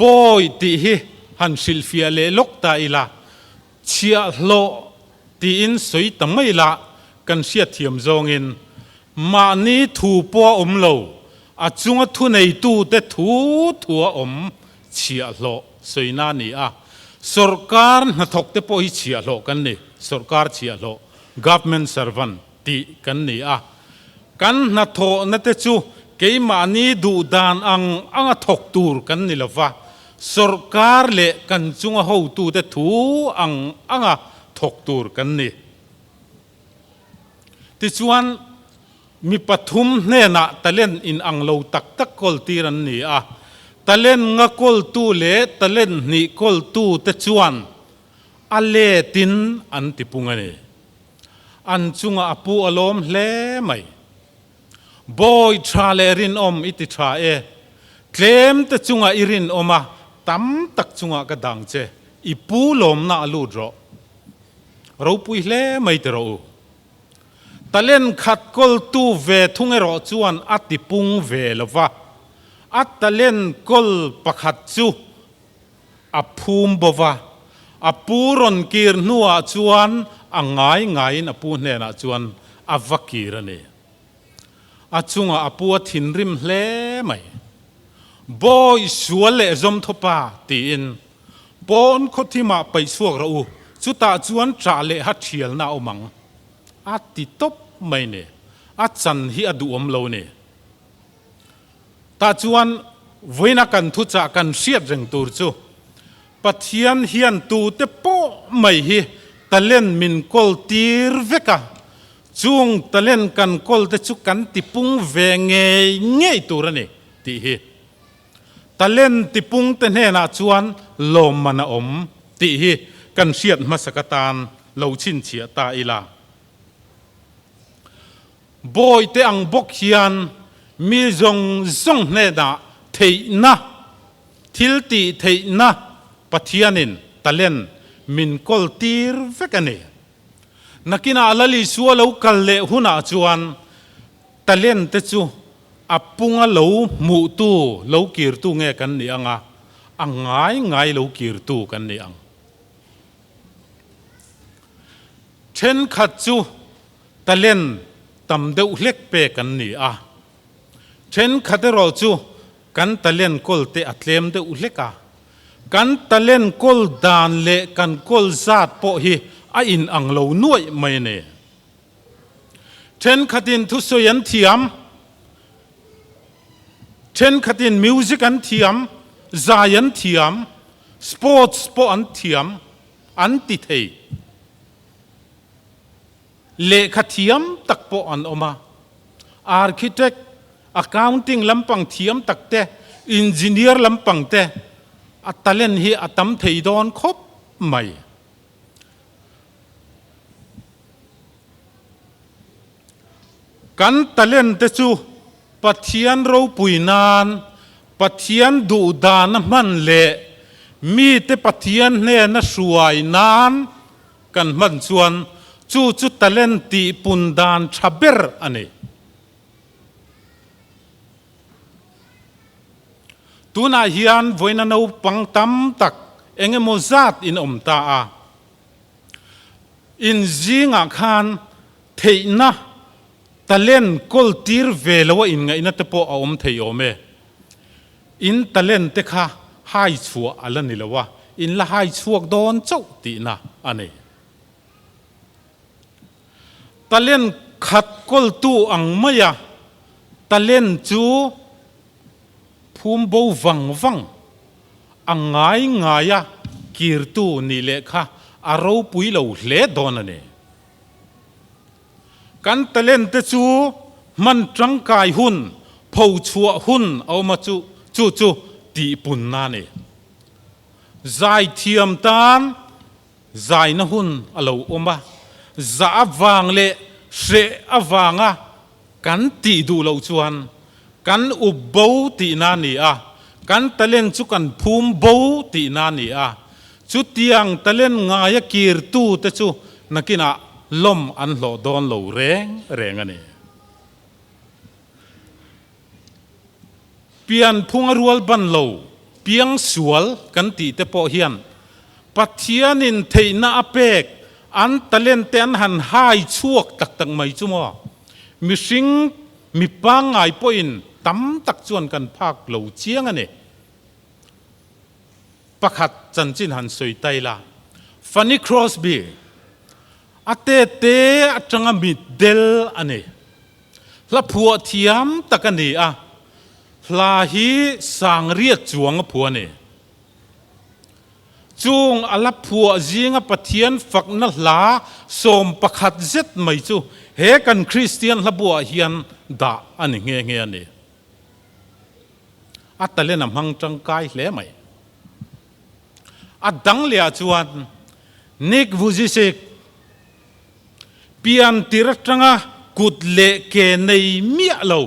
บอยตีฮิฮันซิลฟิอาเลลกตาอิลาเชียโลตีอินสวยตั้งไม่ละกันเสียเทียมจงอินมานี่ถูปัวอมโลอาจุงทุนในตู้เตถูอมเชียโลสวยนานี่สุรการนัทกเตปอยเชียโลกันนี่สุรการเชียโล government servant ตีกันนี่กันนัทโตนัทจูเกี่ยมานี่ดูดานอังทกตูร์กันนี่ละวะสุรการเละกันจุงหูตูเตถูอังทกตูร์กันนี่ที่ชวนมีปฐุมเนน่ะตะเล่นอินอังโลตักกอลตีรันนี่ตะเล่นงกอลตูเละตะเล่นนี่กอลตูเตชวนอเลตินอันติปุงนี่อันจุงอปูอลมเล่ไม่บอยชาเลรินอิติชาเคลมเตจุงอิรินตั้มตักจุงกระดังเจอีปูลมน่าลูดรอเราปุยเล่ไม่เตรอตะเล่นขัดกอลตูเวทุงรอจวนอัติปุงเวลวะอัตตะเล่นกอลปะขัดจูอภูมิบวะอปูรอนกีร์นัวจวนง่ายนปูเนน่ะจวนอวักกีรนี่อาจุงอาปัวถิ่นริมเล่ไหมบอยสัวเล่จอมทบาตีนปอนคดที่มาไปสวกเราจุตาจวนจ่าเล่ฮัดเชียลนาอมังอาติตบไม่เนี่ยอาจันฮีอดูอมโลเนี่ยตาจวนเวนักันทุจากันเสียดจังตูร์จูปะเทียนเฮียนตูเตโปไม่ฮีตะเล่นมินกอลตีร์เวกาจุงตะเล่นกันกอลแต่จุกันติปุงเวงเงยตัวนี่ตีฮีตะเล่นติปุงเตนเฮน่าจวนลมมันตีฮีกันเสียดมาสกตานเหลาชินเฉียตาอีลาบอยเตอังบกเฮียนมีจงเนดาเทนะทิลตีเทนะปะเทียนินตะเล่นมินกอลตีร์เวกันเนนักนาลลิสัวเลวกัลเล่หุนาจวนตะเล่นเตจูอปุงเลวมูตูเลวกีร์ตูเงกันนี่ง่ายเลวกีร์ตูกันนี่เช่นขัดจูตะเล่นตำเดวเล็กเปกันนี่เช่นขัดรอจูกันตะเล่นกอลเตอัตเลมเดวเล็กกันตะเล่นกอลดานเล่กันกอลซาดโปฮีอินอังโลนวยไม่เน่เช่นขัดินทุสยันเทียมเช่นขัดินมิวสิกอันเทียมจายันเทียมสปอร์ตอันเทียมอันติเทเลขเทียมตักโปอันออกมา architect accounting lampang thiam takte engineer lampang te a talent hi atam thei don khop mai kan talent te chu pathian ro puinan pathian du dan man le mi te pathian ne na suai nan kan man chuan chu talent ti pundan thaber ani tuna hian voina no pangtam tak engemo zat in omta a in zinga khan theina talent kol tir velo in ngai na te po a om thei ome in talent te kha hai chua ala ni lawa in la hai chuak don chau ti na ani talent khat kol tu ang maya talent chu phum bo wang angai ngaya kirtu ni le kha aro pui lo hle don ani kan talent te chu man trangkai hun phau chua hun au ma chu ti pun na ne zai thiam tan zai na hun alo oma za awang le se awanga kan ti du lo chuan kan ubbo ti na ni a kan talent chu kan phum bo ti na ni a chu tiang talent nga ya kir tu te chu nakina lom an lo don lo reng ani pian phung rual ban lo piang sual kan ti te po hian pathian in theina apek an talent ten han hai chuak tak mai chu mo mi sing mi pangai po in tam tak chuan kan phak lo chiang ani pakhat chanchin han soi tai la Fanny Crosby ate te atanga mit del ane la phua thiam takani a la hi sangriat chuang phua ne chung ala phua zinga pathian fakna la som pakhat zet mai chu he kan Christian la bua hian da ani nge ani atale nam hang tangkai hle mai adang lia chuan nik vujisik pian tiratanga kutle ke nei mia lo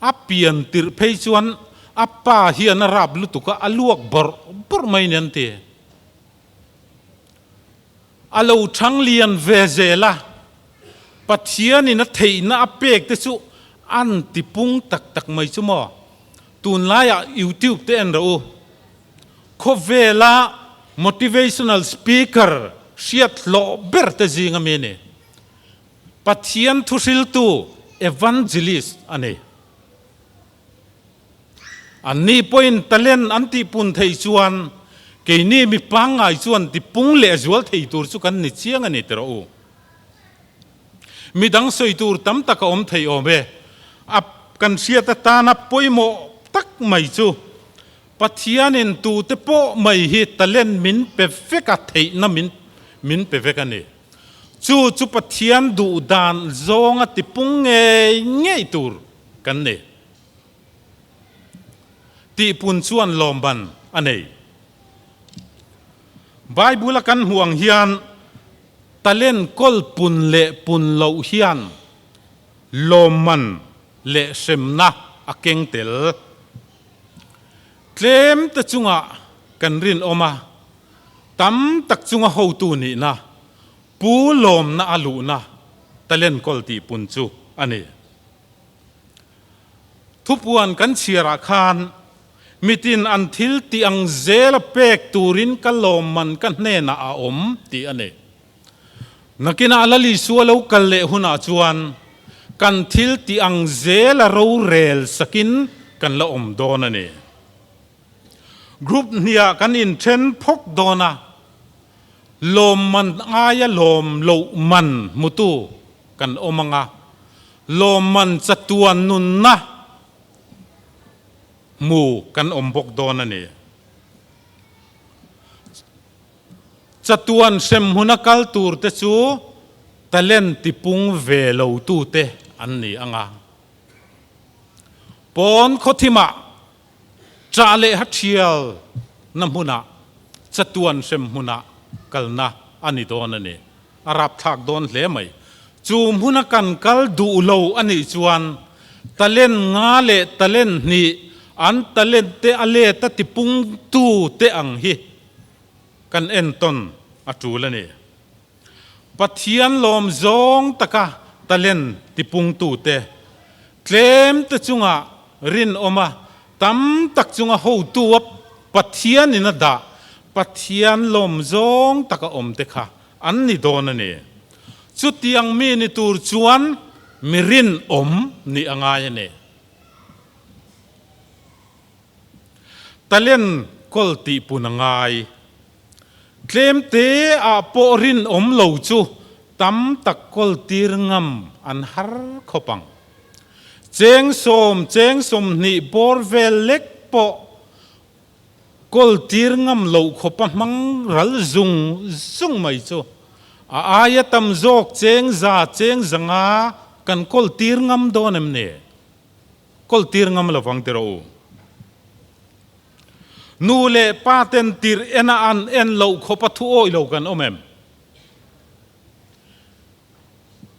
a pian tir phei chuan appa hian rap lutuka aluak bor mai nen te alo thang lian ve zela pathian in a theina apek te chu an ti pung tak mai chu mo tun la ya YouTube te en ro khovela motivational speaker siat lo berte zinga mene pathian thusil tu evangelist ane ani point talent anti pun thei chuan ke ni mi pangai chuan ti pung le zual thei tur chu kan ni chiang ani tero mi dang soi tur tam tak om thei ome ap kan siata ta na poimo tak mai chu pathian in tu te po mai hi talent min perfect a thei na min perfect ani chu pathian du dan zonga ti pung nge tur kan ne ti pun chuan lomban anei Bible kan huang hian talent kol pun le pun lo hian loman le semna akeng tel tlem ta chunga kan rin oma tam tak chunga ho tu ni na pu lom na alu na talent kol ti pun chu ani thupuan kan chira khan mitin an thil ti ang zela pek turin kalom man kan ne na a om ti ane nakina alali sualo kalle huna chuan kan thil ti ang zela ro rel sakin kan la om don ane group nia kan in then phok dona lom man aya lom lo man mutu kan omanga lom man chatuan nun na mu kan ombok dona ni chatuan sem huna kal tur te chu talent ti pung ve lo tu te อันนี้อ่างปอนโคทิมะจาเลฮัตเชียลน้ำมุนะจัตวันเซมมุนะกัลนะอันนี้โดนอันนี้อารับทักโดนเล่ไหมจูมหุนกันกัลดูโลอันนี้จวนตะเล่นงาเลตะเล่นนี่อันตะเล่นเตอเลตติปุงตูเตอังฮีกันเอ็นต้นอจูละนี่ปัทยันลมจงตะกะตะเล่นติปุงตูเตเคลมตะจุงะรินอมาตั้มตักจุงะหูตัวปัทยันนินดาปัทยันลมจงตะกะอมเตค่ะอันนี้โดนนี่จุดยังมีนิตูร์จวนมิรินอมนี่อ่างไงนี่ตะเล่นกอลตีปุนงไงเคลมเตอปอรินอมเหลาจูตั้มตักกอลตีรงำอันฮาร์ขปังเจงสมนี่บอร์เวลเล็กปอกอลตีรงำเหลาขปังมังรัลซุงไม่จูอายะตัมโจกเจงจังากันกอลตีรงำโดนมเนี่ยกอลตีรงำละฟังเตโรนูเลป้าเต็นตีร์เอ็นอันเอ็นเหลาขปัทุโอเหลากันอม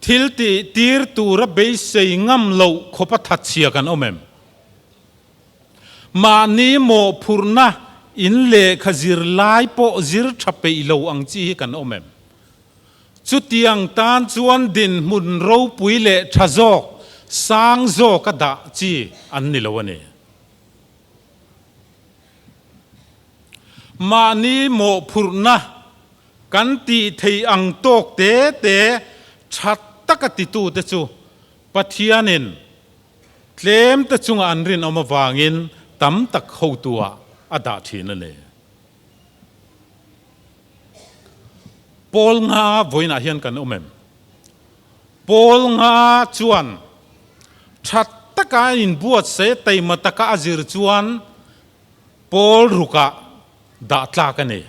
ทิลตีตีร์ตูระเบสเซงำเหลาขปัทัดเชียกันอมมานีโมพูร์นะอินเลขจิรไลปอจิรทับไปเหลาอังจีกันอมจุดยังตานจวนดินมุนรูปุยเลชะโจกสร้างโจกดาจีอันนี้ละวันนี้มานีโมพูร์นะกันตีเทอังโตกเตชัดตะกติตูเตจูปัทยานินเคลมเตจุงอันรินเอามาวางินตั้มตักเข้าตัวอดาทีนั่นเลยปอลงาวัยน่าเฮียนกันปอลงาจวนชัดตะกาอินบวชเสตยมาตะกาจิรจวนปอลรุกะดาตลากันเนี่ย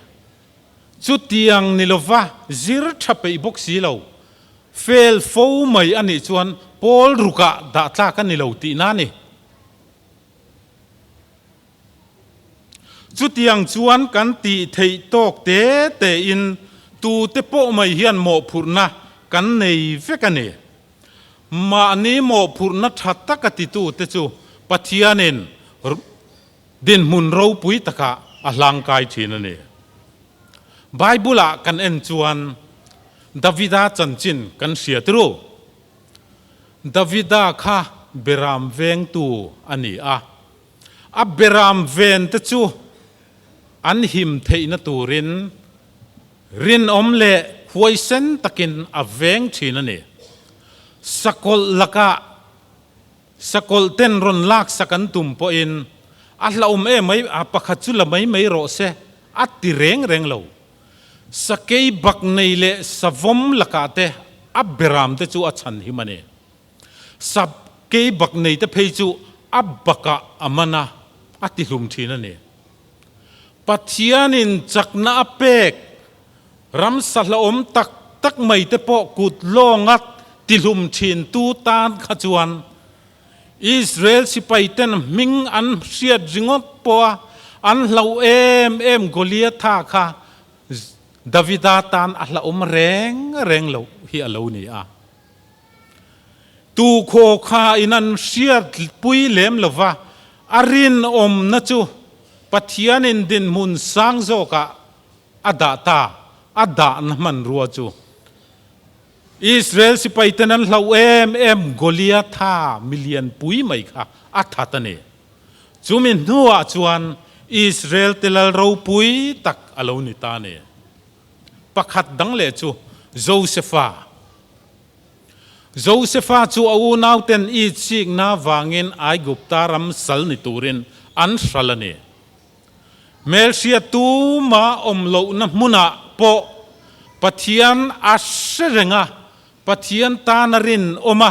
จุดยังนิลวะจิรทับไปบุกสีเหลาเฟลโฟไม่อันนี้จวนปอลรุกะดาตลากันนิลวตีนั่นนี่จุดยังจวนกันตีเทยตกเตอินตูเตโปไม่เฮียนโมพูร์นะกันในเฟกันเนี่ยมานี้โมพูร์นะชัดตะกติตูเตจูปัทยานินดินมุนเราปุยตะกะอลังกายทีนั่นเองไบเบิลกันเอ็นจวนดาวิดาจันจินกันเสียตรูดาวิดาข้าเบรามเวงตูอันนี้เบรามเวนตะจูอันหิมเทนตูรินอมเลหวยเซนตะกินเวงทีนั่นเองสกอลลักะสกอลเต้นรอนลากสกันตุมปอินอัลลาไม่ประคัตจุลไม่รอเสอัดติเร่งเหลาสเกย์บักในเลสวมลักาเตอับเบรามเตจูอัชันหิมันเนสเกย์บักในเตเพจูอับบักะอามานะอัติลุมทีนั่นเองปัทยานินจักนาเปกรัมสัลอมตักไม่เตปอกุดลองัดติลุมทีนตูตานขจวนอิสราเอลสิไปเต้นมิงอันเสียดจิงอปัวอันเหลาเอ็มโกเลียท่าค่ะดาวิดาตานอัลลาแรงเหลาเฮียเหลานี่ตูโคคาอินันเสียดปุยเลมเลวะอารินอมนัจูปัทยานินดินมุนสังโจกะอดานะมันรัวจูอิสราเอลสิไปเต้นนั้นเราเอ็มโกเลียท่ามิลเลียนปุยไม่ค่ะอัฐตันเนจูมินหัวจวนอิสราเอลเตลเราปุยตักอลาวนิตาเนปักขัดดังเลจูโจเซฟาจูเอาหน้าเต้นอีชิกน้าวางินไอกุปตารัมสัลนิตูรินอันสัลเนเมลเซียตูมาอมโลนมุนาโปปัทยันอัศเรงะปัทยันตานารินอมา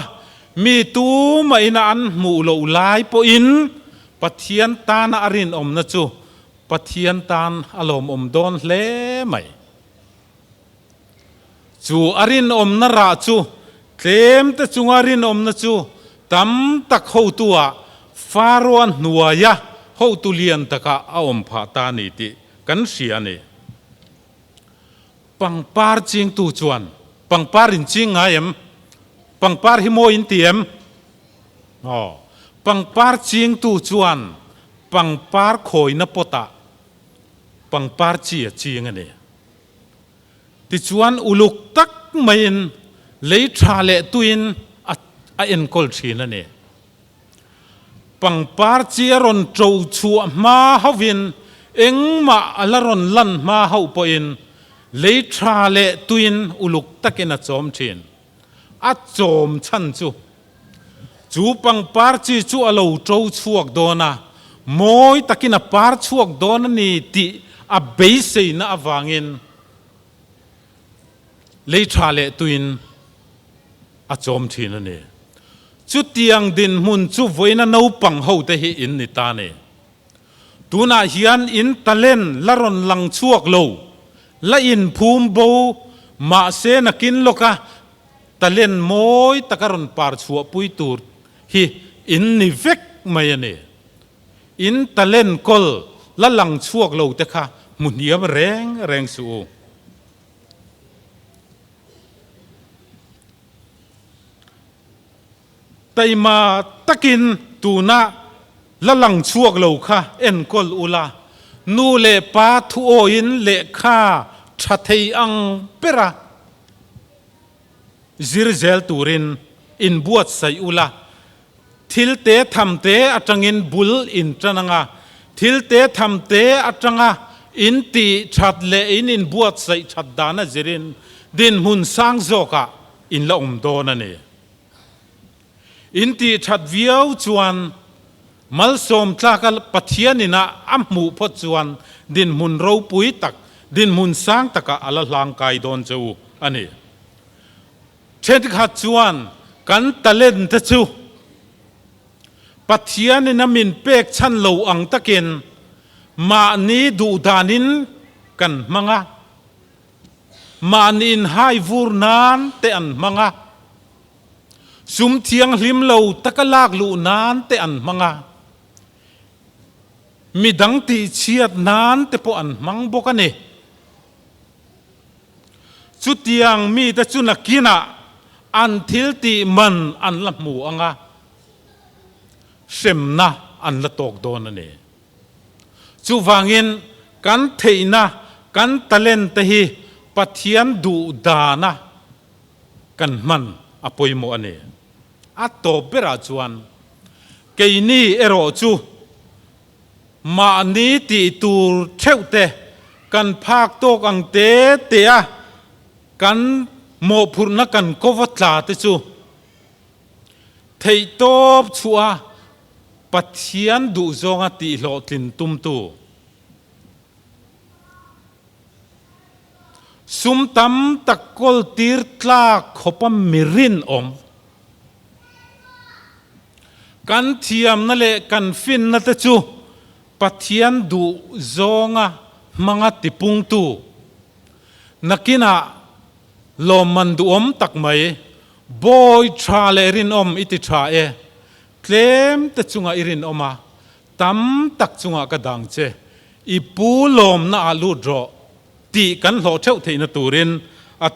มีตูมาอินาอันมูโลไลปออินปัทยันตานารินอมนะจูปัทยันตานอารมณ์อมโดนเล่ไหมจูอารินอมนาราจู เคลมแต่จุงารินอมนะจูตั้มตักเข้าตัวฟาโรห์นัวยะเข้าตุเลียนตะกะเอาอมผาตานีติกันเสียนี่ปังปาร์จิงตูจวนปังปารินจิงไงเอ็มปังปาร์ฮิโมอินเตียมอ๋อปังปาร์จิงตูจวนปังปาร์โคยนปตะปังปาร์จีจิงนี่ติจวนอุลุกตักไม่เอ็นเลยทาเลตุอินเอ็นกอลชีนั่นเองปังปาร์จีรอนโจชัวมาฮาวินเอ็งมาอลารอนลันมาฮาปอินเลยทาเลตุอินอุลุกตักเอ็นจอมชินจอมชันจูปังปาร์จีจูอโลโจชัวกโดนะมอยตักินปาร์ชัวกโดนนี่ติเบสซีนะวางินเลยทาเลตุอินจอมชินนั่นเองจุดเตียงดินมุนจุไว้นะนูปังเฮาเตหิอินนิตาเนตูน่าเฮียนอินตะเล่นละรอนลังชวกโลละอินภูมิโบมาเสนกินโลกะตะเล่นมอยตะการอนปาร์ชัวปุยตูร์ฮิอินนิเวกไม่เนอินตะเล่นกอลละลังชวกโลเตค่ะมุนเยียมแรงสูแต่มาตะกินตูน่าละหลังช่วงเราค่ะเอ็นกอลอุลานูเลปาทุโออินเลค่าชัดเทียงเปร่าจิรเจลตูรินอินบวชใส่อุลาทิลเตทำเตอจังอินบุลอินจังงาทิลเตทำเตอจังงาอินตีชัดเลอินบวชใส่ชัดดานะจิรินดินมุนสังโจกะอินละโดนันเออินตีชัดวิวจวนมัลสมตากลปัทยานินะอัมมูพจวนดินมุนเราปุยตักดินมุนสังตักอัลลังกายโดนจูอันนี้เช่นขัดจวนกันตะเล่นตะจูปัทยานินะมินเป็กชันโลอังตะเกนมานีดูดานินกันมังะมานินไฮวูร์นานเตอันมังะสุมเทียงลิมเหลาตะกลากลูนานเตอันมังะมีดังตีเชียดนานเตปอันมังบกันเนจุดยังมีแต่จุนักกินะอันทิลตีมันอันละหมูอังะเสมนะอันละตกโดนเนจุฟังอินกันเทนะกันตะเลนตะฮีปัทยันดูดานะกันมันอภัยโมอันเนโตเปราจวนเกยนี่เอโรจูมานี้ตีตูเท่าเตกันภาคโตกังเตเตียกันโมพุรนักกันกวดลาเตจูเทยโตบชัวปัทยันดูจงตีโลตินตุมตูสุมตัมตะกอลตีร์ตลาขบมิรินอมกันเทียมนั่นแหละกันฟินนั่นจูปัทยันดูจงมังติปุงตูนักกินะลมมันดูอมตักไม่บอยชาเลรินอมอิติชาเคลมแต่จุงอิรินอมาตั้มตักจุงกระดังเจอีปูลมน่าลูดรอตีกันหล่อเช่าเทนตูริน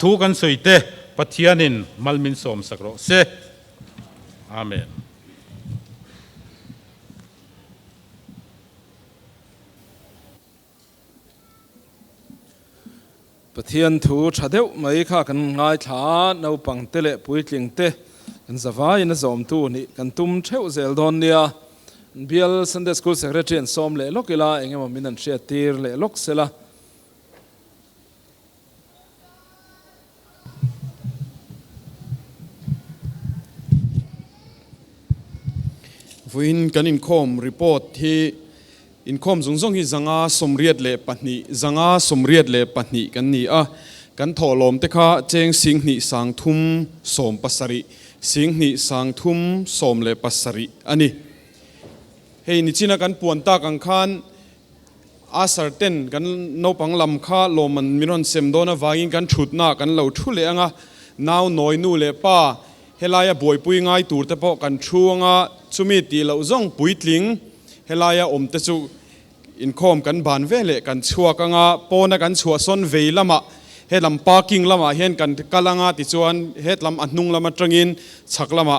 ทูกันสวยเตปัทยันินมัลมินสมสักรอเซอาเมนปะเทียนถูชาเดวไม่ข้ากันง่ายช้าเนาปังเตเลปุยกลิงเตกันสบายนะสมตูนี่กันตุ้มเช่าเซลดอนเนียเบียลซันเดสคูลเซกเรตรีนสมเล่ลกอีลาเองมันมินันเชียตีร์เล่ลกเซละวินกันอินคอมรีพอร์ตที่อินคอมสงสงที่จังอาสมเรียดเล่ปัตนีจังอาสมเรียดเล่ปัตนีกันนี่กันถอลมเตค่ะเจงสิงห์นี่สังทุมสมปัสสริสิงห์นี่สังทุมสมเล่ปัสสริอันนี้เฮ้ยนี่จีน่ากันปวนตากังคันอาศัยเต้นกันนปังลำค่าลมมันมีรอนเซมโดนะวากินกันชุดหน้ากันเหล่าชุเลงนาวน้อยนู่เลป้า helaya boy pui ngai tur te po kan thuanga chumi ti lo zong puitling helaya om te chu in khom kan ban vele kan chhuak anga pona kan chhuwa son veilama helam parking lama hian kan kalanga ti chuan hetlam ahnung lama tangin chaklama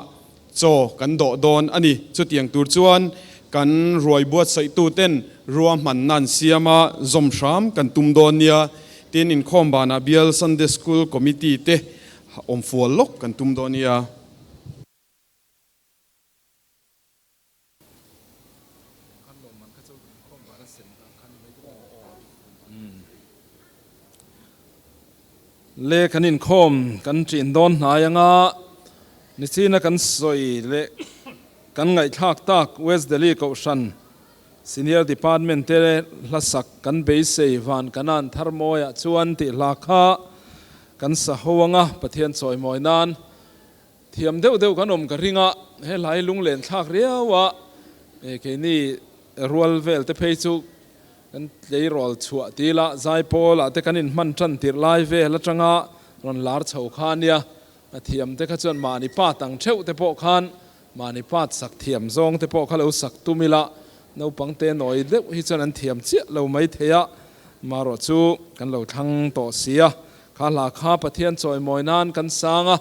cho kan do don ani chu tiang tur chuan kan roi buat sai tu ten ruam man nan siama zom sham kan tum don nia tin in khom bana Bial Sunday School Committee te om fual lok kan tum don nia le kanin khom kan chin don hnayanga ni china kan soi le kan ngai thak tak West Delhi ko shan senior department te lasak kan be sei van kanan tharmoya chuan ti lakha kan sa howanga pathian choi moinan thiam deuh kan om ka ringa he lai lung len thak riawa ke ni rual vel te phei chu kan lei rol chua tila zai pola te kanin man tran tir lai ve la tanga ron lar chho khania thiam te kha chuan mani pa tang theu te po khan mani pat sak thiam zong te po khalo sak tumila Naupang te noi deuh hi chuan an thiam chia lo mai theya maro chu kan lo thang to sia kha la kha pathian choi moinan kan sanga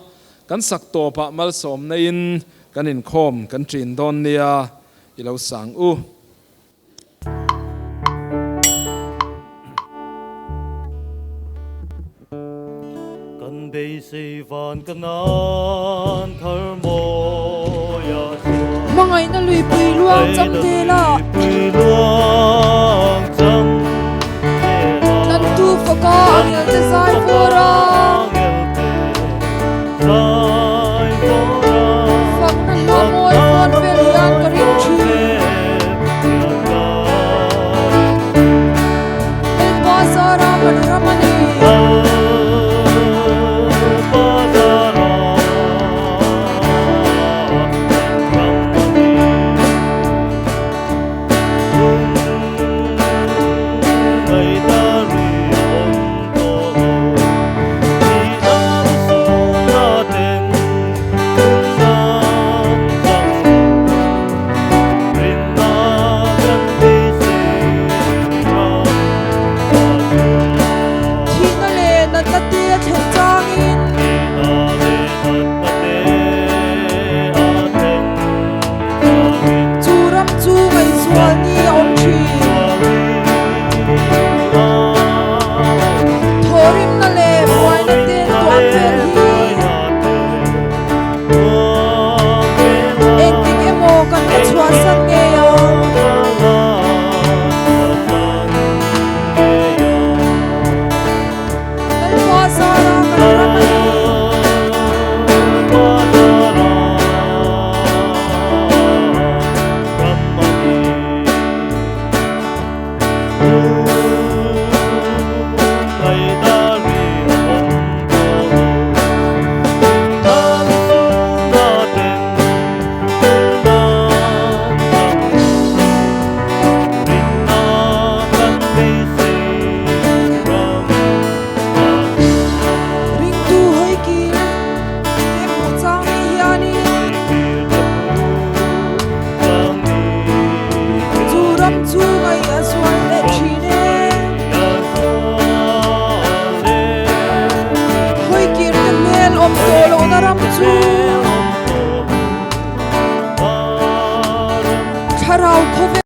kan sak to pa mal som nein kan in khom kan trin don nia i lo sang u Mangay na lui pui luang cham te la Lan tu faka angel te sai fora Fak na lamoy fon velian karin chi El pasara manaramani Karau